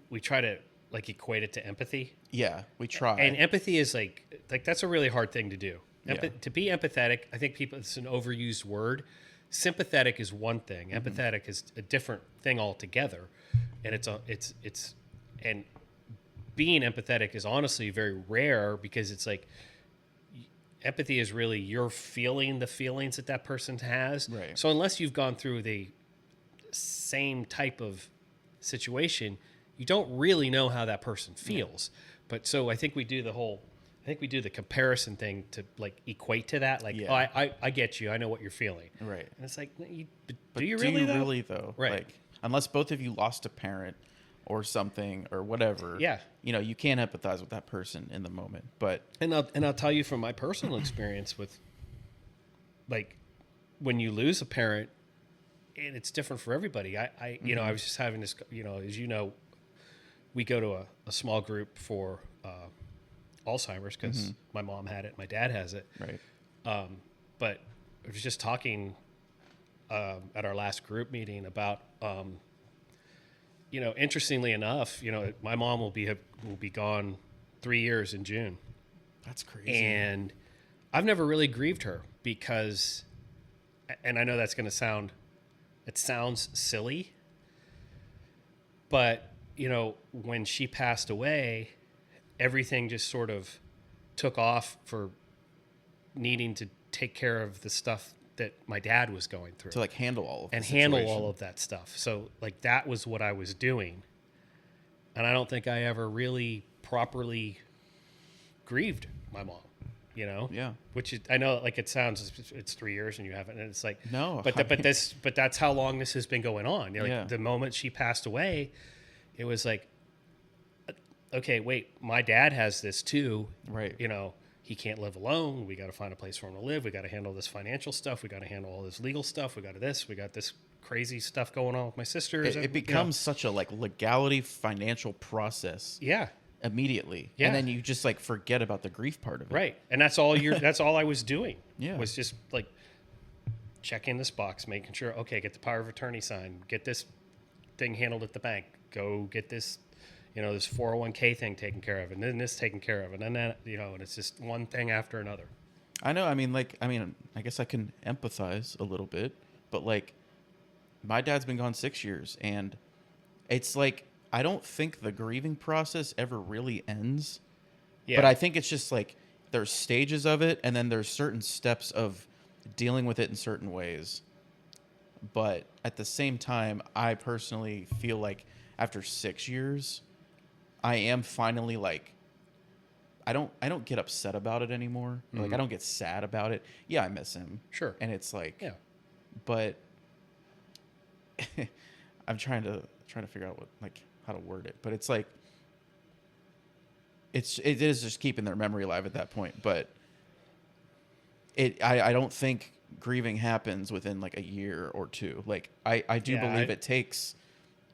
we try to like equate it to empathy. Yeah, we try. And empathy is like that's a really hard thing to do. Yeah. To be empathetic, I think it's an overused word. Sympathetic is one thing. Empathetic is a different thing altogether. And it's and being empathetic is honestly very rare, because it's like empathy is really you're feeling the feelings that person has. Right. So unless you've gone through the same type of situation, you don't really know how that person feels. But so I think we do the comparison thing to like equate to that. Like, Yeah. oh, I get you. I know what you're feeling. Right. And it's like, But do you really though? Right. Like, unless both of you lost a parent or something or whatever. Yeah. You know, you can't empathize with that person in the moment. But And I'll tell you from my personal experience with, like, when you lose a parent, and it's different for everybody. I you know, I was just having this, you know, as you know, we go to a small group for Alzheimer's, because my mom had it, my dad has it. right. But I was just talking at our last group meeting about, you know, interestingly enough, you know, my mom will be gone 3 years in June. That's crazy. And I've never really grieved her because, and I know that's going to it sounds silly, but, you know, when she passed away, everything just sort of took off for needing to take care of the stuff that my dad was going through. To like handle all of And the handle situation. all of that stuff. So like that was what I was doing. And I don't think I ever really properly grieved my mom, you know? Yeah. Which is, I know like it sounds, it's 3 years and you haven't, and it's like, No, but that's how long this has been going on. You know, like Yeah. the moment she passed away, it was like, okay, wait, my dad has this too. Right. You know, he can't live alone. We got to find a place for him to live. We got to handle this financial stuff. We got to handle all this legal stuff. We got this crazy stuff going on with my sisters. It becomes such a like legality financial process yeah, immediately. Yeah. And then you just like forget about the grief part of it. right. And that's all that's all I was doing. Yeah. Was just like checking this box, making sure, okay, get the power of attorney signed, get this thing handled at the bank, go get this, you know, this 401k thing taken care of, and then this taken care of, and then that, you know, and it's just one thing after another. I know. I mean, I guess I can empathize a little bit, but like my dad's been gone 6 years, and it's like, I don't think the grieving process ever really ends. Yeah. But I think it's just like there's stages of it, and then there's certain steps of dealing with it in certain ways. But at the same time, I personally feel like after 6 years, I am finally like, I don't get upset about it anymore. Like I don't get sad about it. Yeah, I miss him. Sure. And it's like, Yeah. but I'm trying to figure out how to word it. But it's like, it is just keeping their memory alive at that point. But I don't think grieving happens within like a year or two. Like I do believe it takes,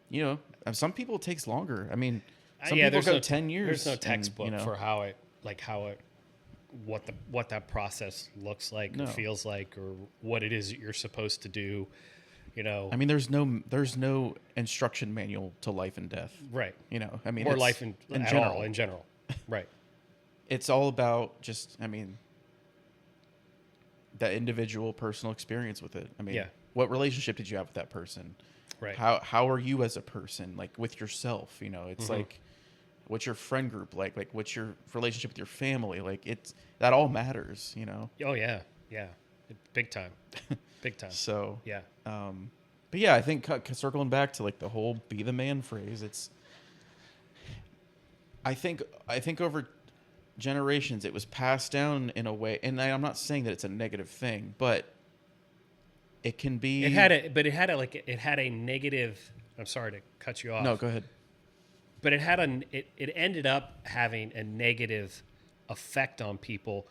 you know, some people it takes longer. I mean, some people go 10 years. There's no textbook and, you know, for what that process looks like, No. or feels like, or what it is that you're supposed to do. You know, I mean, there's no instruction manual to life and death. right? You know, I mean, Or it's- life in general, right? It's all about just, I mean, that individual personal experience with it. I mean, Yeah. what relationship did you have with that person? Right. How are you as a person, like with yourself? You know, it's like, What's your friend group like? Like, what's your relationship with your family? Like, that all matters, you know? Oh yeah, yeah, big time, big time. So, Yeah, but yeah, I think circling back to like the whole "be the man" phrase, I think over generations it was passed down in a way, and I'm not saying that it's a negative thing, but it can it be. had a, but it had a negative. I'm sorry to cut you No, off, go ahead. but it ended up having a negative effect on people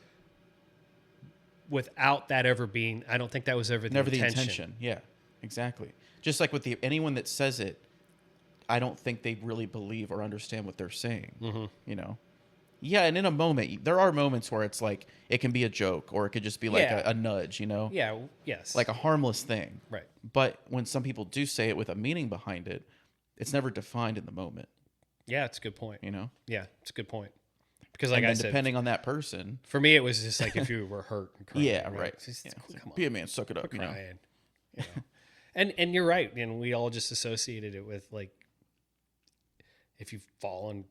without that ever being. I don't think that was ever the Never the intention. intention. Yeah, exactly. Just like with anyone that says it, I don't think they really believe or understand what they're saying. Mm-hmm. You know. Yeah, and in a moment, there are moments where it's like it can be a joke, or it could just be like Yeah. a nudge, you know, Yeah. Yes. like a harmless thing. Right. But when some people do say it with a meaning behind it, it's never defined in the moment, Yeah, it's a good point. you know. Yeah, it's a good point. Because, like And I then said, depending on that person, for me, it was just like if you were hurt and crying. yeah, right. It's just, Yeah, it's like, come on, be a man, suck it up, quit you know. crying. You know? And you're right. And we all just associated it with like, if you fall and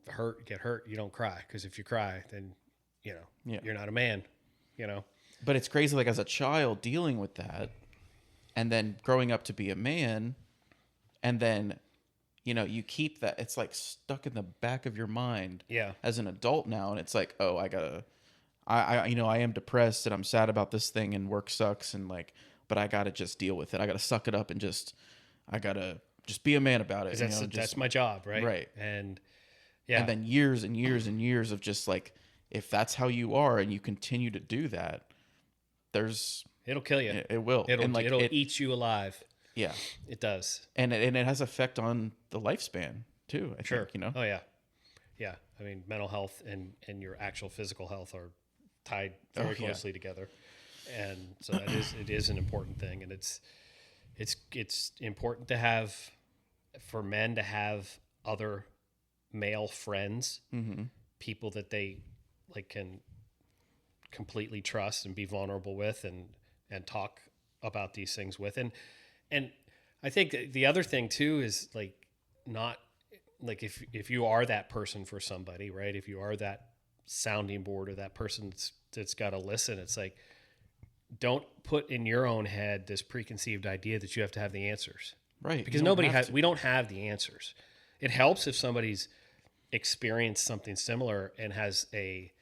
get hurt, you don't cry. Because if you cry, then you know Yeah. you're not a man. You know. But it's crazy, like as a child dealing with that, and then growing up to be a man, and then, you know, you keep that. It's like stuck in the back of your mind. Yeah. As an adult now, and it's like, oh, I am depressed and I'm sad about this thing and work sucks and like, but I gotta just deal with it. I gotta suck it up and I gotta just be a man about it. That's my job, right? Right. And yeah, And then years and years and years of just like, if that's how you are and you continue to do that, it'll kill you. it will. And like It'll eat you alive. Yeah. It does. And it has effect on the lifespan too, I think, you know? Oh yeah. Yeah. I mean, mental health and your actual physical health are tied very closely together. And so it is an important thing. And it's important for men to have other male friends, people that they like can completely trust and be vulnerable with and talk about these things with. And I think the other thing too is like, not like if you are that person for somebody, right? If you are that sounding board or that person that's got to listen, it's like, don't put in your own head this preconceived idea that you have to have the answers, Right. because we don't have the answers. It helps if somebody's experienced something similar and has a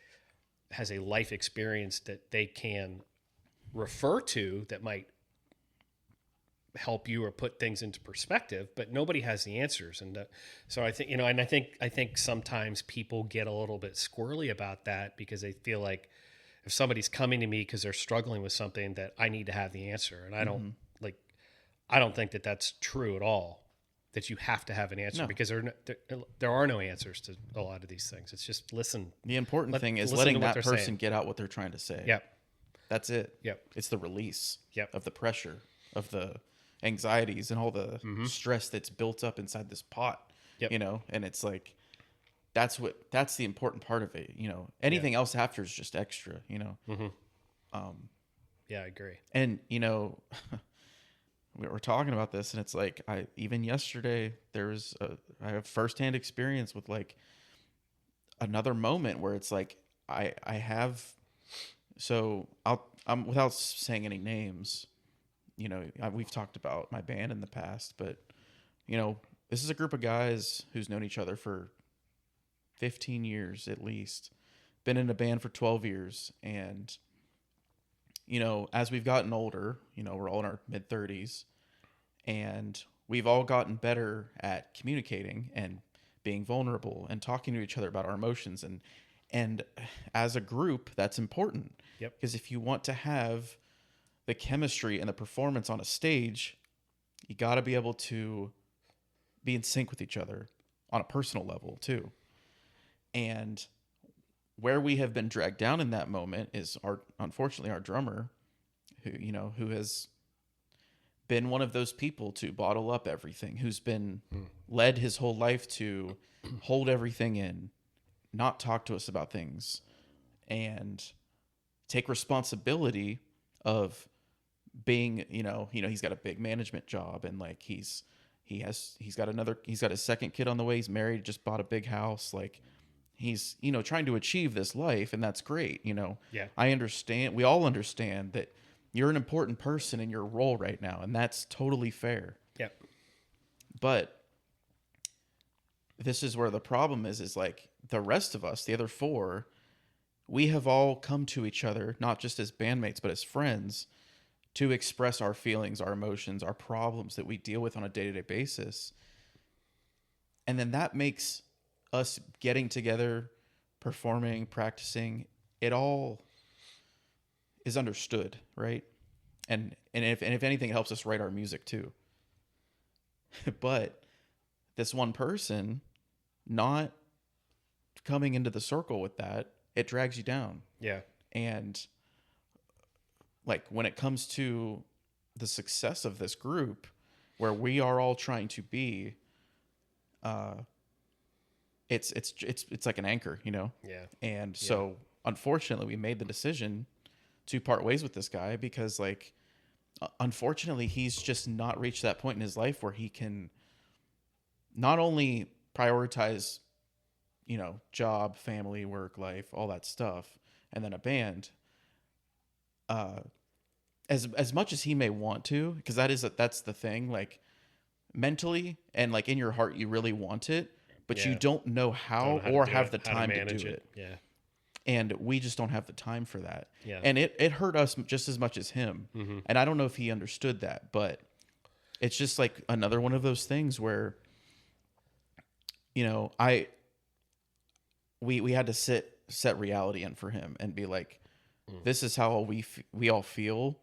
life experience that they can refer to that might help you or put things into perspective, but nobody has the answers. And so I think, and I think sometimes people get a little bit squirrely about that because they feel like if somebody's coming to me because they're struggling with something, that I need to have the answer. And I don't think that that's true at all, that you have to have an answer, because there are no answers to a lot of these things. It's just listen. The important thing is listen letting to what that they're person saying. get out what they're trying to say. Yep. That's it. Yep. It's the release Yep. of the pressure, of the anxieties and all the stress that's built up inside this pot. Yep. You know, and it's like that's the important part of it. You know, anything else after is just extra. You know. Yeah, I agree. And you know, we were talking about this, and it's like even yesterday I have firsthand experience with like another moment where it's like I have. So I'm without saying any names, you know, we've talked about my band in the past, but you know, this is a group of guys who's known each other for 15 years at least, been in a band for 12 years. And, you know, as we've gotten older, you know, we're all in our mid 30s, and we've all gotten better at communicating and being vulnerable and talking to each other about our emotions. And as a group, that's important. Yep. Because if you want to have the chemistry and the performance on a stage, you got to be able to be in sync with each other on a personal level too. And where we have been dragged down in that moment is unfortunately our drummer, who has been one of those people to bottle up everything, who's been led his whole life to hold everything in, not talk to us about things, and take responsibility of being, you know, he's got a big management job, and like he's he's got his second kid on the way. He's married, just bought a big house. Like he's, trying to achieve this life, and that's great. Yeah. I understand. We all understand that you're an important person in your role right now, and that's totally fair. Yep. But this is where the problem is like the rest of us, the other four, we have all come to each other, not just as bandmates, but as friends, to express our feelings, our emotions, our problems that we deal with on a day-to-day basis. And then that makes us getting together, performing, practicing, it all is understood, right? And if anything, it helps us write our music too. But this one person not coming into the circle with that, it drags you down. Yeah. And like when it comes to the success of this group, where we are all trying to be, it's like an anchor, Yeah. And so unfortunately we made the decision to part ways with this guy because like unfortunately he's just not reached that point in his life where he can not only prioritize, job, family, work, life, all that stuff, and then a band, as much as he may want to, because that's the thing, like mentally and like in your heart you really want it, but you don't know how or have the time to do it. Yeah. And we just don't have the time for that. Yeah. And it hurt us just as much as him. Mm-hmm. And I don't know if he understood that, but it's just like another one of those things where, we had to set reality in for him and be like, this is how we all feel.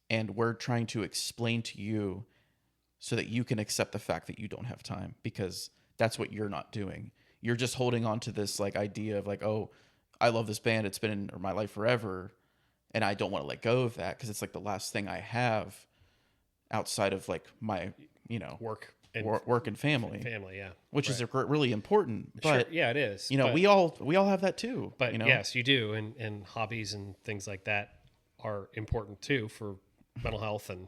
And we're trying to explain to you so that you can accept the fact that you don't have time, because that's what you're not doing. You're just holding on to this like idea of like, oh, I love this band. It's been in my life forever. And I don't want to let go of that because it's like the last thing I have outside of like my, Work and family. Family, yeah. Which is really important. But sure, yeah, it is. we all have that too. But yes, you do. And hobbies and things like that are important too for mental health and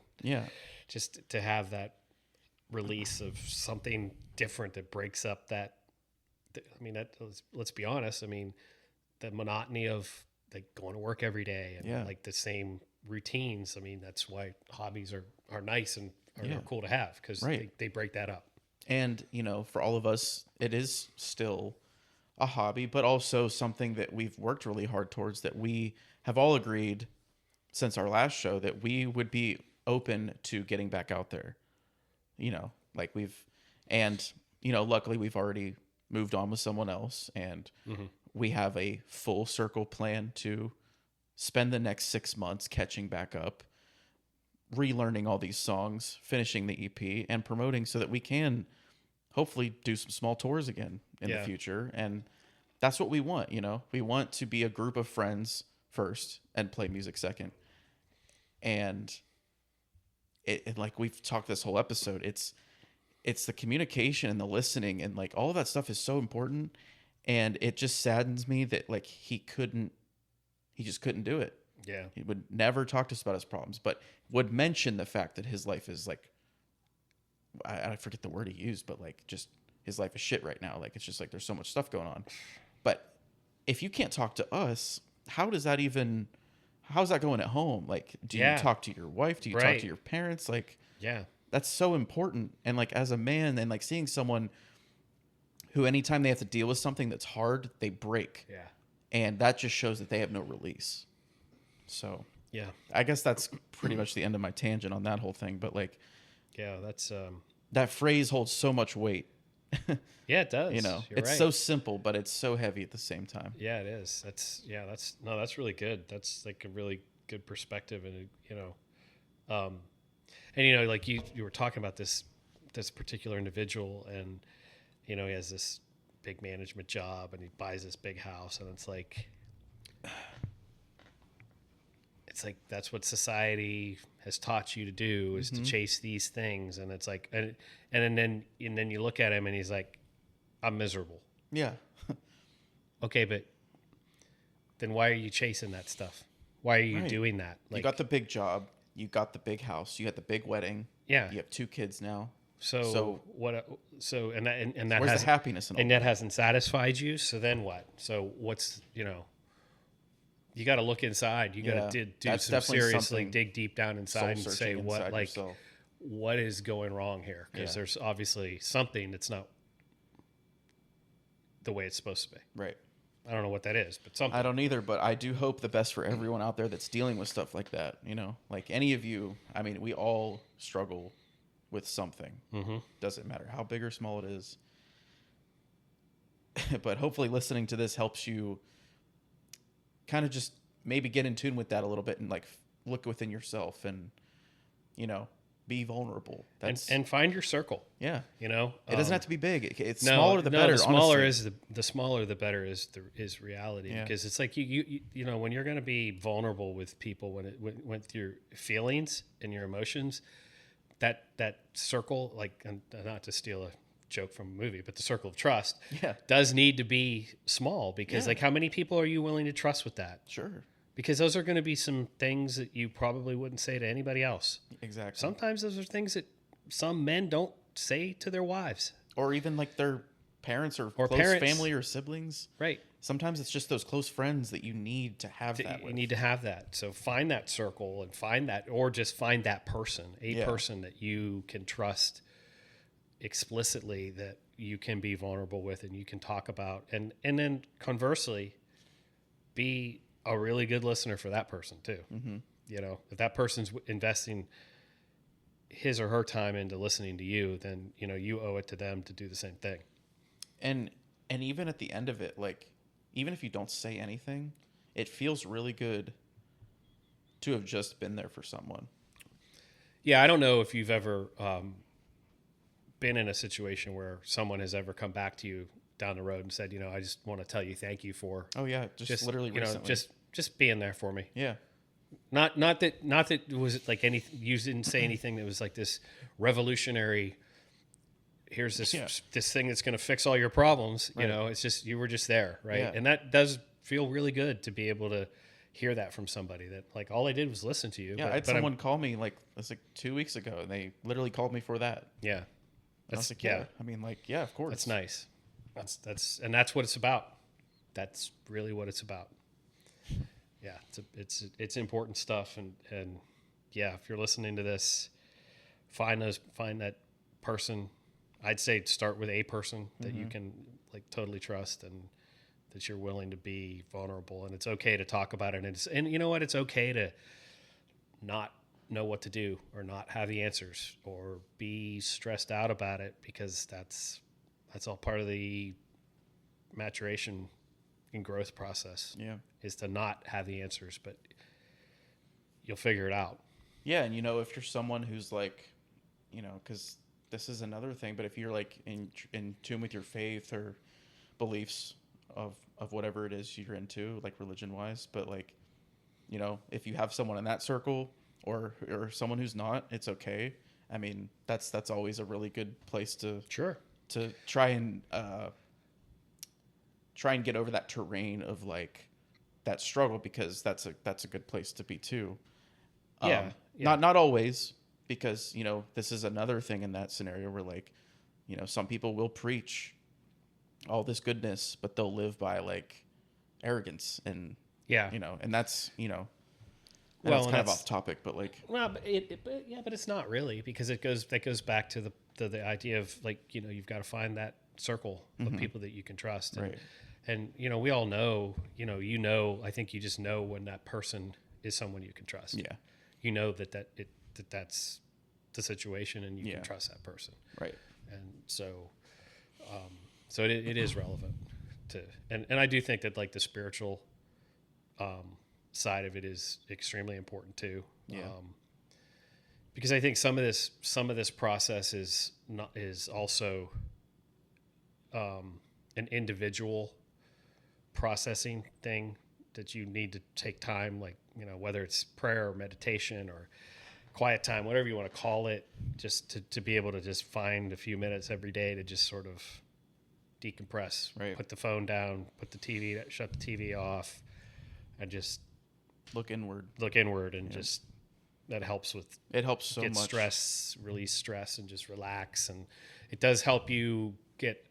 just to have that release of something different that breaks up that. I mean, let's be honest. I mean, the monotony of like going to work every day and like the same routines. I mean, that's why hobbies are nice and are cool to have, because they break that up. And, for all of us, it is still a hobby, but also something that we've worked really hard towards, that we have all agreed since our last show that we would be open to getting back out there. Luckily we've already moved on with someone else, and we have a full circle plan to spend the next 6 months catching back up, relearning all these songs, finishing the EP, and promoting so that we can hopefully do some small tours again in the future. And that's what we want. We want to be a group of friends first and play music second. And it like we've talked this whole episode, it's the communication and the listening and like all of that stuff is so important. And it just saddens me that like he just couldn't do it. Yeah. He would never talk to us about his problems, but would mention the fact that his life is like, I forget the word he used, but like just his life is shit right now. Like, it's just like, there's so much stuff going on. But if you can't talk to us, how's that going at home? Like, do you talk to your wife? Do you talk to your parents? Like, that's so important. And like, as a man, and like seeing someone who, anytime they have to deal with something that's hard, they break. Yeah. And that just shows that they have no release. So yeah, I guess that's pretty much the end of my tangent on that whole thing. But like, that's that phrase holds so much weight. Yeah, it does. It's right. So simple, but it's so heavy at the same time. Yeah, it is. That's really good. That's like a really good perspective. And like you were talking about this particular individual, and he has this big management job and he buys this big house, and it's like that's what society has taught you to do, is to chase these things. And it's like, and then you look at him and he's like, I'm miserable. Yeah. Okay, but then why are you chasing that stuff? Why are you doing that? Like, you got the big job, you got the big house, you got the big wedding. Yeah. You have 2 kids now. So what? So and that where's has the happiness in all and that? that hasn't satisfied you. So then what? So what's you got to look inside. You got to do That's some definitely seriously something dig deep down inside and say soul-searching inside yourself. what is going wrong here? Because Yeah. there's obviously something that's not the way it's supposed to be. Right. I don't know what that is, but something. I don't either, but I do hope the best for everyone out there that's dealing with stuff like that. Like any of you, I mean, we all struggle with something. Mm-hmm. Doesn't matter how big or small it is. But hopefully listening to this helps you kind of just maybe get in tune with that a little bit and like look within yourself and, be vulnerable. And find your circle. Yeah. It doesn't have to be big. It's smaller the better. The smaller honestly. the smaller the better is reality. Yeah. Because it's like you when you're going to be vulnerable with people with your feelings and your emotions, that circle, like, and not to steal a joke from a movie, but the circle of trust does need to be small because like how many people are you willing to trust with that? Sure. Because those are going to be some things that you probably wouldn't say to anybody else. Exactly. Sometimes those are things that some men don't say to their wives. Or even like their parents or close parents. family or siblings. Right. Sometimes it's just those close friends that you need to have that with. You need to have that. So find that circle and find that, or just find that person, person that you can trust explicitly, that you can be vulnerable with and you can talk about. And then conversely, be a really good listener for that person too. Mm-hmm. If that person's investing his or her time into listening to you, then, you owe it to them to do the same thing. And even at the end of it, like, even if you don't say anything, it feels really good to have just been there for someone. Yeah. I don't know if you've ever been in a situation where someone has ever come back to you down the road and said, I just want to tell you thank you for. Oh yeah, just literally recently. Just being there for me. Yeah. Not that it was like anything. You didn't say anything that was like this revolutionary. Here's this thing that's going to fix all your problems. Right. It's just you were just there, right? Yeah. And that does feel really good to be able to hear that from somebody that like all I did was listen to you. Yeah, I had someone call me like 2 weeks ago, and they literally called me for that. Yeah. I was like, yeah. I mean, like, yeah, of course. That's nice. That's what it's about. That's really what it's about. Yeah, it's important stuff, and yeah, if you're listening to this, find that person. I'd say start with a person that you can like totally trust and that you're willing to be vulnerable, and it's okay to talk about it. And you know what? It's okay to not know what to do or not have the answers or be stressed out about it, because that's all part of the maturation and growth process. Yeah. Is to not have the answers, but you'll figure it out. Yeah, and if you're someone who's like, because this is another thing, but if you're like in tune with your faith or beliefs of whatever it is you're into, like religion wise, but like, if you have someone in that circle or someone who's not, it's okay. I mean, that's always a really good place to try and get over that terrain of like that struggle, because that's a good place to be too. Not always, because this is another thing in that scenario where like some people will preach all this goodness, but they'll live by like arrogance and and that's well, it's kind of off topic, but like but it's not really, because that goes back to the idea of like you've got to find that circle of people that you can trust. Right. And we all know, I think you just know when that person is someone you can trust. Yeah. That's the situation, and you can trust that person. Right. And so it is relevant to, and I do think that like the spiritual side of it is extremely important too. Yeah. Because I think some of this process is also an individual processing thing that you need to take time, like whether it's prayer or meditation or quiet time, whatever you want to call it, just to be able to just find a few minutes every day to just sort of decompress, put the phone down, shut the TV off, and just look inward and just that helps with It helps so get much. stress, release stress, and just relax. And it does help you get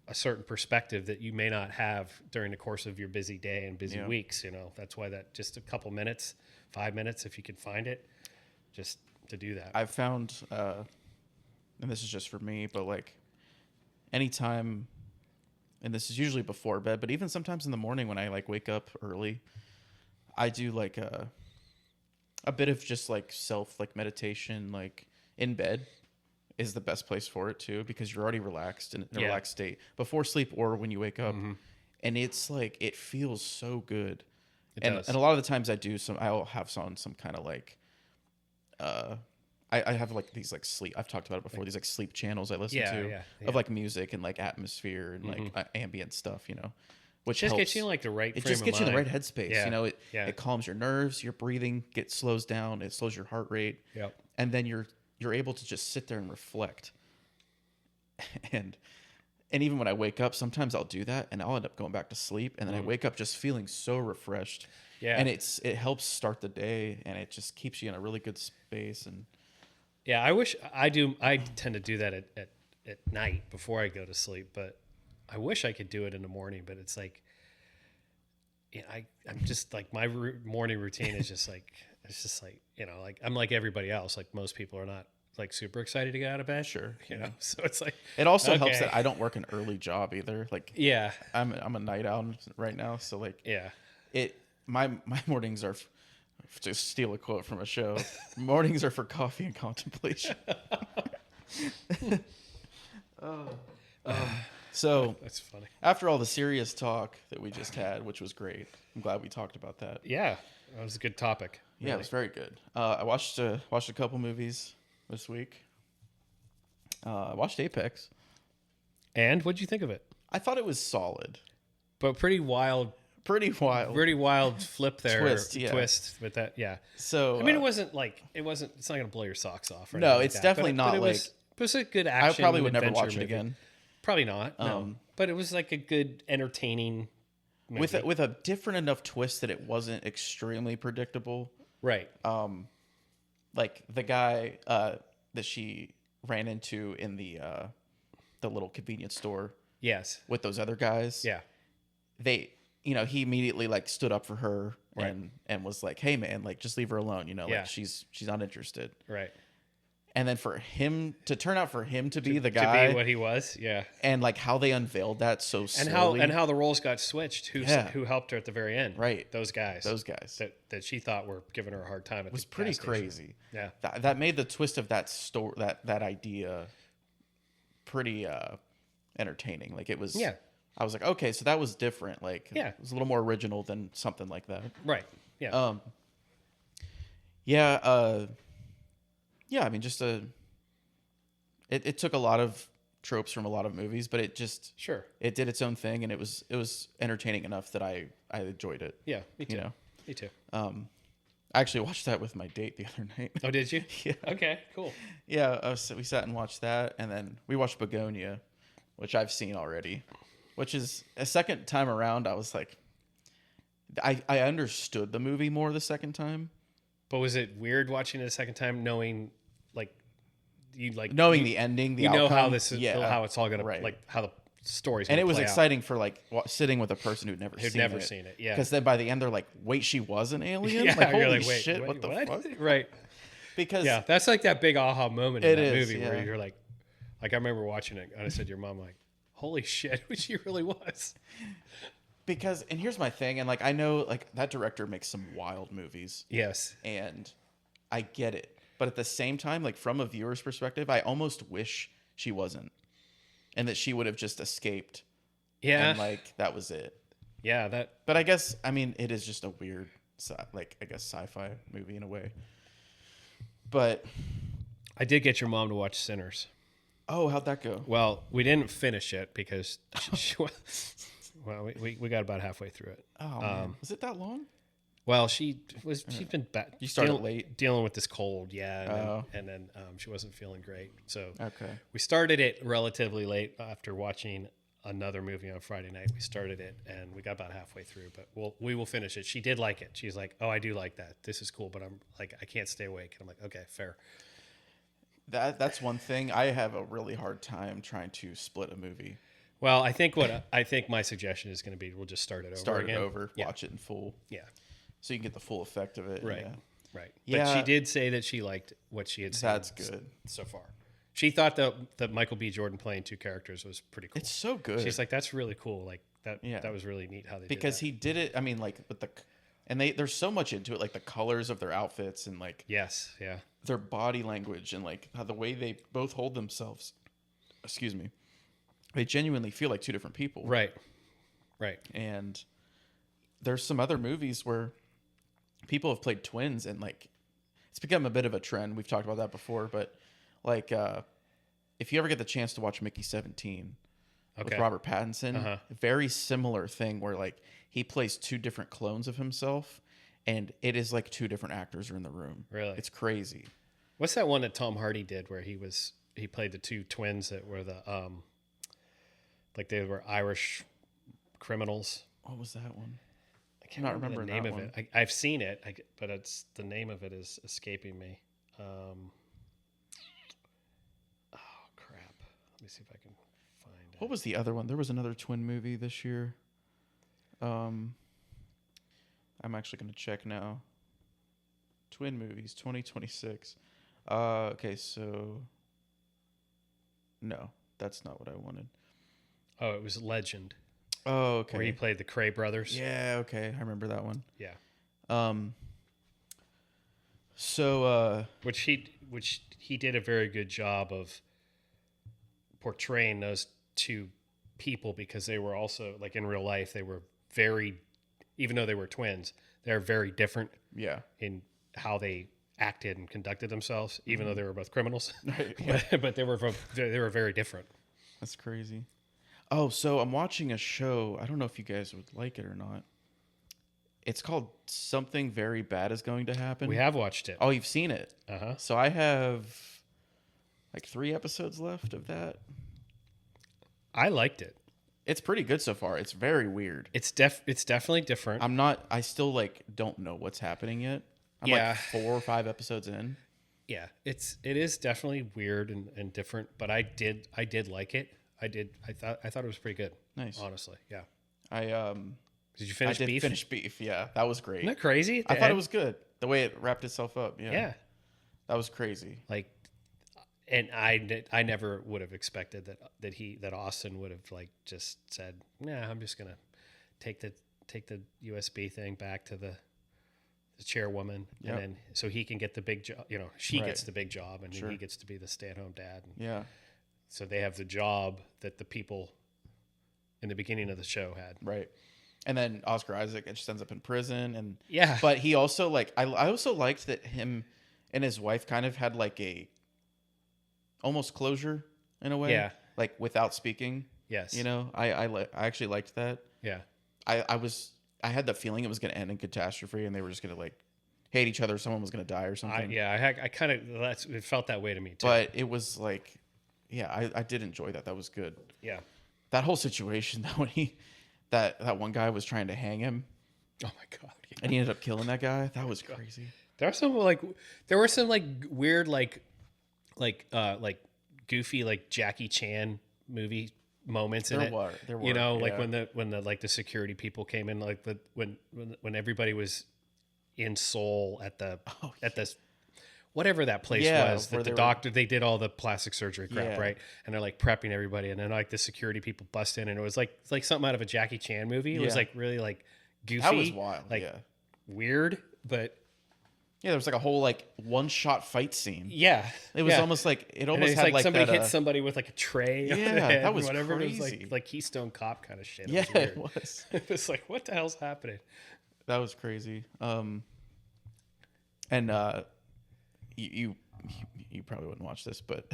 a certain perspective that you may not have during the course of your busy day and busy weeks. You know, that's why that just a couple minutes, 5 minutes, if you can find it, just to do that. I've found, and this is just for me, but like anytime, and this is usually before bed, but even sometimes in the morning when I like wake up early, I do like a bit of just like self like meditation, like in bed is the best place for it too, because you're already relaxed in a relaxed state before sleep or when you wake up. And it's like, it feels so good. And a lot of the times I'll have some kind of like, I have like these like sleep, I've talked about it before, these like sleep channels I listen to of like music and like atmosphere and like ambient stuff, you know, which just helps. gets you in like the right It frame just of gets you in the right mind. headspace. You know, it calms your nerves, your breathing slows down, it slows your heart rate. Yep. And then you're able to just sit there and reflect. And even when I wake up, sometimes I'll do that and I'll end up going back to sleep. And then I wake up just feeling so refreshed. Yeah. And it helps start the day and it just keeps you in a really good space. And Yeah, I tend to do that at night before I go to sleep, but I wish I could do it in the morning, but it's like, you know, I'm just like, my morning routine is just like, it's just like, you know, like I'm like everybody else. Like most people are not like super excited to get out of bed. Sure. You know, so it's like, it also helps that I don't work an early job either. Like, yeah, I'm a night owl right now. So like, yeah, my mornings are, to steal a quote from a show, mornings are for coffee and contemplation. So that's funny. after all the serious talk that we just had, which was great, I'm glad we talked about that. Yeah, that was a good topic. Yeah, it was very good. I watched a couple movies this week. I watched Apex. And what'd you think of it? I thought it was solid. But pretty wild flip there. Twist with that. Yeah. So I mean, it's not going to blow your socks off. Or no, anything it's like that, definitely not it like. It was a good action. I probably would never adventure watch it movie. again. Probably not. No. But it was like a good, entertaining movie. With a different enough twist that it wasn't extremely predictable. Right. Like the guy that she ran into in the little convenience store. Yes. With those other guys. Yeah. He immediately like stood up for her and was like, "Hey man, like just leave her alone, you know, like she's not interested." Right. And then for him to turn out for him to be the guy, to be what he was, yeah. And like how they unveiled that so slowly, and how the roles got switched. Who helped her at the very end? Right. Those guys that she thought were giving her a hard time. It was pretty crazy. Yeah. That made the twist of that story, that idea, pretty entertaining. Like it was. Yeah. I was like, okay, so that was different. Like, yeah, it was a little more original than something like that. Right. Yeah. Yeah, I mean, just it took a lot of tropes from a lot of movies, but it just it did its own thing, and it was entertaining enough that I enjoyed it. Yeah, me too. You know, me too. I actually watched that with my date the other night. Oh, did you? Yeah. Okay, cool. Yeah, so we sat and watched that, and then we watched Begonia, which I've seen already, which is a second time around. I was like, I understood the movie more the second time. But was it weird watching it a second time, knowing knowing the ending, the outcome, know how this is, how it's all gonna like how the story's gonna and it was play exciting out. For like sitting with a person who'd never seen it. Yeah, because then by the end they're like, wait, she was an alien. Yeah, like, holy you're like, wait, shit, what the fuck? Right. Because that's like that big aha moment in that movie yeah. where you're like I remember watching it and I said to your mom, like, holy shit, who she really was. Because, and here's my thing, and like I know like that director makes some wild movies. Yes. And I get it. But at the same time, like from a viewer's perspective, I almost wish she wasn't. And that she would have just escaped. Yeah. And like that was it. Yeah, But I guess, I mean, it is just a weird sci-fi movie in a way. But I did get your mom to watch Sinners. Oh, how'd that go? Well, we didn't finish it because we got about halfway through it. Oh, man. Was it that long? Well, she's been You started late, dealing with this cold, and then she wasn't feeling great. So okay, we started it relatively late after watching another movie on Friday night. We started it and we got about halfway through, but we will finish it. She did like it. She's like, "Oh, I do like that. This is cool," but I'm like, I can't stay awake. And I'm like, "Okay, fair." That's one thing. I have a really hard time trying to split a movie. Well, I think my suggestion is going to be we'll just start it over Start again. it over, Yeah. watch it in full, Yeah. so you can get the full effect of it. Right. Yeah. Right. Yeah. But she did say that she liked what she had seen. That's good. So far. She thought that Michael B. Jordan playing two characters was pretty cool. It's so good. She's like, that's really cool. Like that. Yeah. That was really neat how they because did that. he did it. I mean, like with there's so much into it, like the colors of their outfits and like Yes. Yeah. their body language and like how the way they both hold themselves. Excuse me. They genuinely feel like two different people. Right. Right. And there's some other movies where people have played twins and like it's become a bit of a trend. We've talked about that before, but like if you ever get the chance to watch Mickey 17 with Okay. Robert Pattinson, very similar thing where like he plays two different clones of himself and it is like two different actors are in the room. Really? It's crazy. What's that one that Tom Hardy did where he played the two twins that were the like they were Irish criminals. What was that one? I can't remember the name that of one. it. I've seen it, but it's the name of it is escaping me. Oh crap! Let me see if I can find it. What was the other one? There was another twin movie this year. I'm actually going to check now. Twin movies 2026. Okay, so no, that's not what I wanted. Oh, it was Legend. Oh, okay. Where he played the Cray brothers. Yeah, okay. I remember that one. Yeah. Which he did a very good job of portraying those two people because they were also like in real life they were very, even though they were twins, they're very different. Yeah. In how they acted and conducted themselves, even though they were both criminals. Right. Yeah. but they were very different. That's crazy. Oh, so I'm watching a show. I don't know if you guys would like it or not. It's called Something Very Bad Is Going to Happen. We have watched it. Oh, you've seen it? Uh-huh. So I have like 3 episodes left of that. I liked it. It's pretty good so far. It's very weird. It's definitely different. I still like don't know what's happening yet. I'm Yeah. like 4 or 5 episodes in. Yeah, it is definitely weird and different, but I did like it. I thought it was pretty good. Nice. Honestly. Yeah. Did you I finish did Beef? finish Beef. Yeah, that was great. Isn't that crazy? I thought it was good. The way it wrapped itself up. Yeah. Yeah. That was crazy. Like, and I never would have expected that Austin would have like just said, "Nah, I'm just gonna take the USB thing back to the chairwoman, Yep. and then so he can get the big job. You know, she Right. gets the big job, and Sure. he gets to be the stay-at-home dad. And Yeah. so they have the job that the people in the beginning of the show had. Right. And then Oscar Isaac just ends up in prison, and Yeah. but he also like I also liked that him and his wife kind of had like a almost closure in a way. Yeah. Like without speaking. Yes. You know, I actually liked that. Yeah. I had the feeling it was going to end in catastrophe, and they were just going to like hate each other. Someone was going to die or something. I kind of it felt that way to me too. But it was like, yeah, I did enjoy that. That was good. Yeah. That whole situation though, when that one guy was trying to hang him, Oh my god. Yeah. and he ended up killing that guy. That was crazy. There were some like weird like goofy like Jackie Chan movie moments in There it. were, You know, like yeah. when the like the security people came in, like when everybody was in Seoul at the whatever that place Yeah, was, where that the they were- doctor they did all the plastic surgery crap, Yeah. right? And they're like prepping everybody, and then like the security people bust in, and it was like something out of a Jackie Chan movie. It was Yeah. like really like goofy. That was wild. Like yeah. weird, but Yeah, there was like a whole like one shot fight scene. yeah, It was yeah. almost like it And almost it's had like like somebody that, hit somebody with like a tray. on Yeah, the head that or was whatever. It was crazy. like Keystone Cop kind of shit. It Yeah, was weird. it was. It's like, what the hell's happening? That was crazy. And you probably wouldn't watch this, but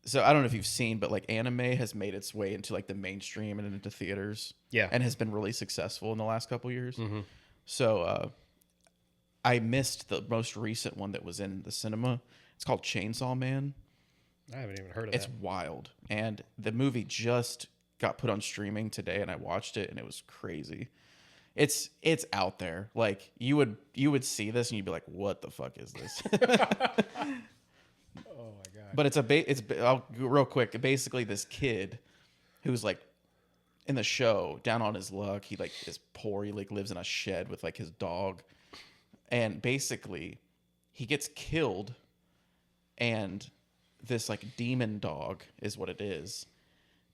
so I don't know if you've seen, but like anime has made its way into like the mainstream and into theaters. Yeah. And has been really successful in the last couple years. Mm-hmm. So I missed the most recent one that was in the cinema. It's called Chainsaw Man. I haven't even heard of It's that. wild. And the movie just got put on streaming today, and I watched it, and it was crazy. It's out there. Like you would see this and you'd be like, "What the fuck is this?" Oh my god. But I'll go real quick. Basically, this kid who's like in the show down on his luck. He like is poor. He like lives in a shed with like his dog, and basically, he gets killed, and this like demon dog is what it is.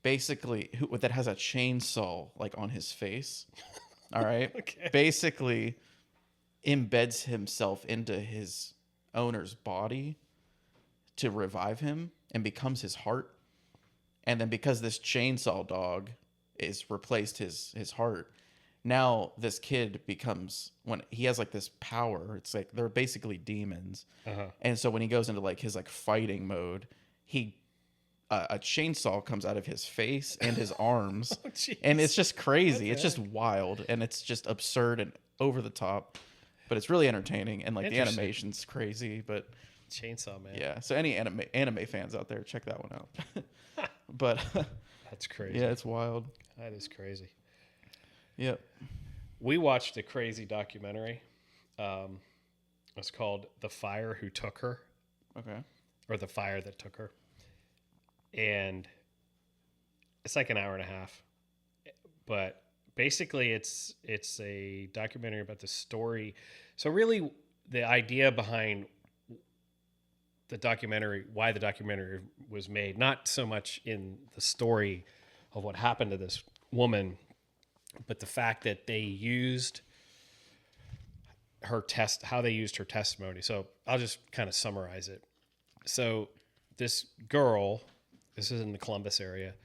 Basically, that has a chainsaw like on his face. All right. Okay. Basically, embeds himself into his owner's body to revive him and becomes his heart. And then because this chainsaw dog is replaced his heart, now this kid becomes, when he has like this power, it's like they're basically demons. Uh-huh. And so when he goes into like his like fighting mode, he a chainsaw comes out of his face and his arms. Oh, jeez. And it's just crazy. What It's the just wild, and it's just absurd and over the top, but it's really entertaining, and like the Interesting. animation's crazy. But Chainsaw Man. yeah, so any anime fans out there, check that one out. But That's crazy. yeah, it's wild. That is crazy. Yep. We watched a crazy documentary. It's called "The Fire Who Took Her," Okay. or "The Fire That Took Her," and it's like an hour and a half. But basically, it's a documentary about the story. So really, the idea behind the documentary, why the documentary was made, not so much in the story of what happened to this woman, but the fact that they used how they used her testimony. So I'll just kind of summarize it. So this girl, this is in the Columbus area,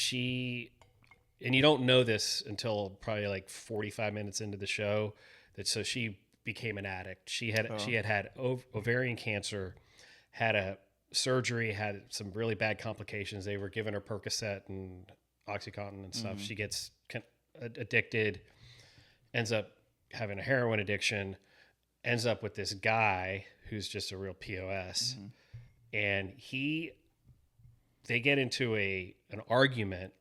and you don't know this until probably like 45 minutes into the show, so she became an addict. She had ovarian cancer, had a surgery, had some really bad complications. They were giving her Percocet and Oxycontin and stuff. She gets addicted, ends up having a heroin addiction, ends up with this guy who's just a real POS. And they get into an argument,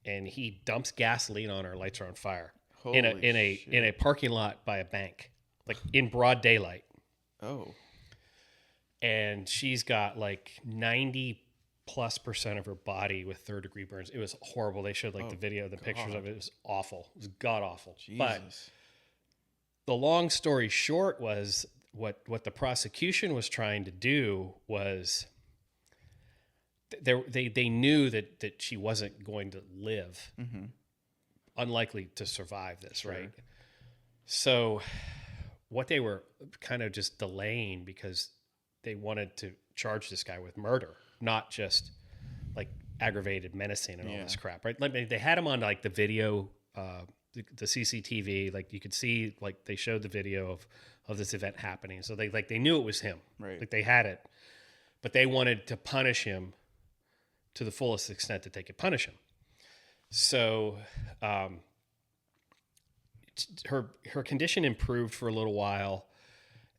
and he dumps gasoline on her, lights her on fire in a parking lot by a bank, like in broad daylight. Oh. And she's got like 90+% of her body with 3rd-degree burns. It was horrible. They showed like the video, the pictures of it. It was awful. It was god awful. Jesus. But the long story short was what the prosecution was trying to do was they knew that she wasn't going to live, unlikely to survive this, right? So what they were kind of just delaying, because they wanted to charge this guy with murder, not just like aggravated menacing and all this crap, right? Like they had him on like the video, the CCTV, like you could see, like they showed the video of this event happening. So they knew it was him, Right. like they had it, but they wanted to punish him to the fullest extent that they could punish him. So, her condition improved for a little while,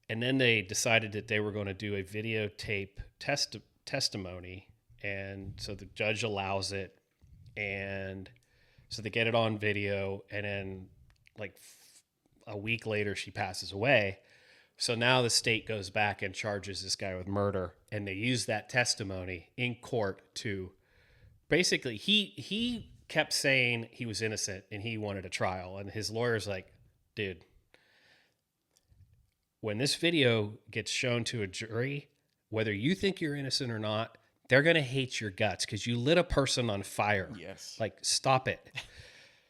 and then they decided that they were going to do a videotape testimony, and so the judge allows it, and so they get it on video, and then like a week later she passes away. So now the state goes back and charges this guy with murder, and they use that testimony in court to basically he kept saying he was innocent and he wanted a trial, and his lawyer's like, dude, when this video gets shown to a jury, whether you think you're innocent or not, they're going to hate your guts because you lit a person on fire. Yes. Like, stop it.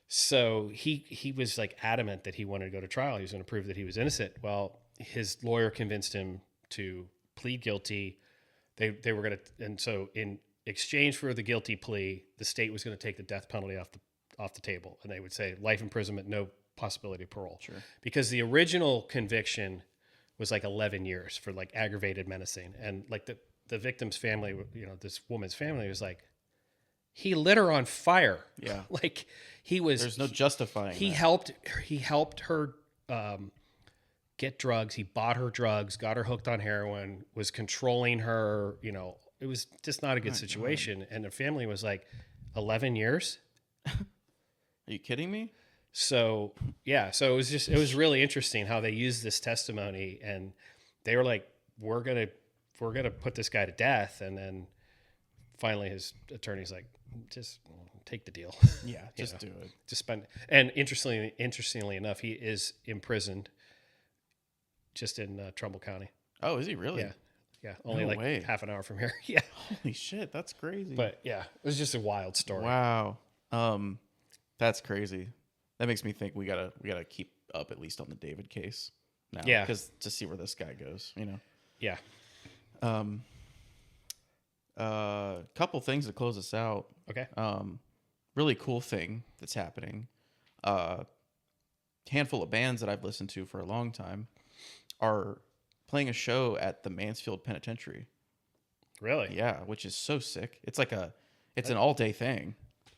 So he was like adamant that he wanted to go to trial. He was going to prove that he was innocent. Well, his lawyer convinced him to plead guilty. They were going to, and so in exchange for the guilty plea, the state was going to take the death penalty off the table, and they would say life imprisonment, no possibility of parole. Sure. Because the original conviction was like 11 years for like aggravated menacing, and like the victim's family, this woman's family was like, he lit her on fire. Yeah. Like there's no justifying He that. helped her get drugs. He bought her drugs, got her hooked on heroin, was controlling her, it was just not a good My situation. And the family was like 11 years. Are you kidding me? So yeah, so it was really interesting how they used this testimony, and they were like, we're gonna put this guy to death. And then finally his attorney's like, just take the deal. Yeah, just do it. Just spend. And interestingly enough, he is imprisoned just in Trumbull County. Oh, is he really? Yeah. Yeah. Only No like way. half an hour from here. Yeah. Holy shit, that's crazy. But yeah, it was just a wild story. Wow. That's crazy. That makes me think we gotta keep up at least on the David case now. Yeah. Because to see where this guy goes, you know. Yeah. Couple things to close us out. Okay. Really cool thing that's happening. Handful of bands that I've listened to for a long time are playing a show at the Mansfield Penitentiary. Really? Yeah, which is so sick. It's an all day thing.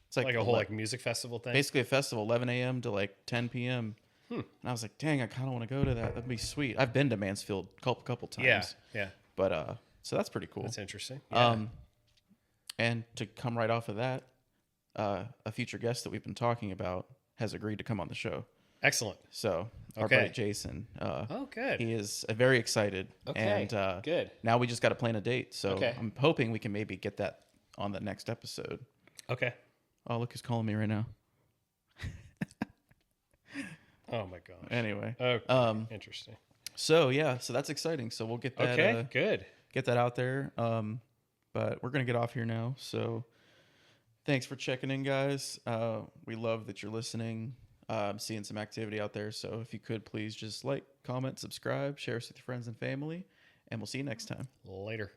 It's Like a whole like music festival thing. basically a festival, 11 a.m. to like 10 p.m. And I was like, dang, I kind of want to go to that. That'd be sweet. I've been to Mansfield a couple times. Yeah. Yeah. But so that's pretty cool. That's interesting. Yeah. And to come right off of that, a future guest that we've been talking about has agreed to come on the show. Excellent. So our Okay. buddy Jason, Oh, good. he is very excited. Okay, And good. now we just got to plan a date. So Okay. I'm hoping we can maybe get that on the next episode. Okay. Oh, look who's calling me right now. Oh my gosh. Anyway, Interesting. so yeah, so that's exciting. So we'll get that. Okay. Good. Get that out there. But we're gonna get off here now. So thanks for checking in, guys. We love that you're listening. Seeing some activity out there. So if you could please just like, comment, subscribe, share us with your friends and family, and we'll see you next time. Later.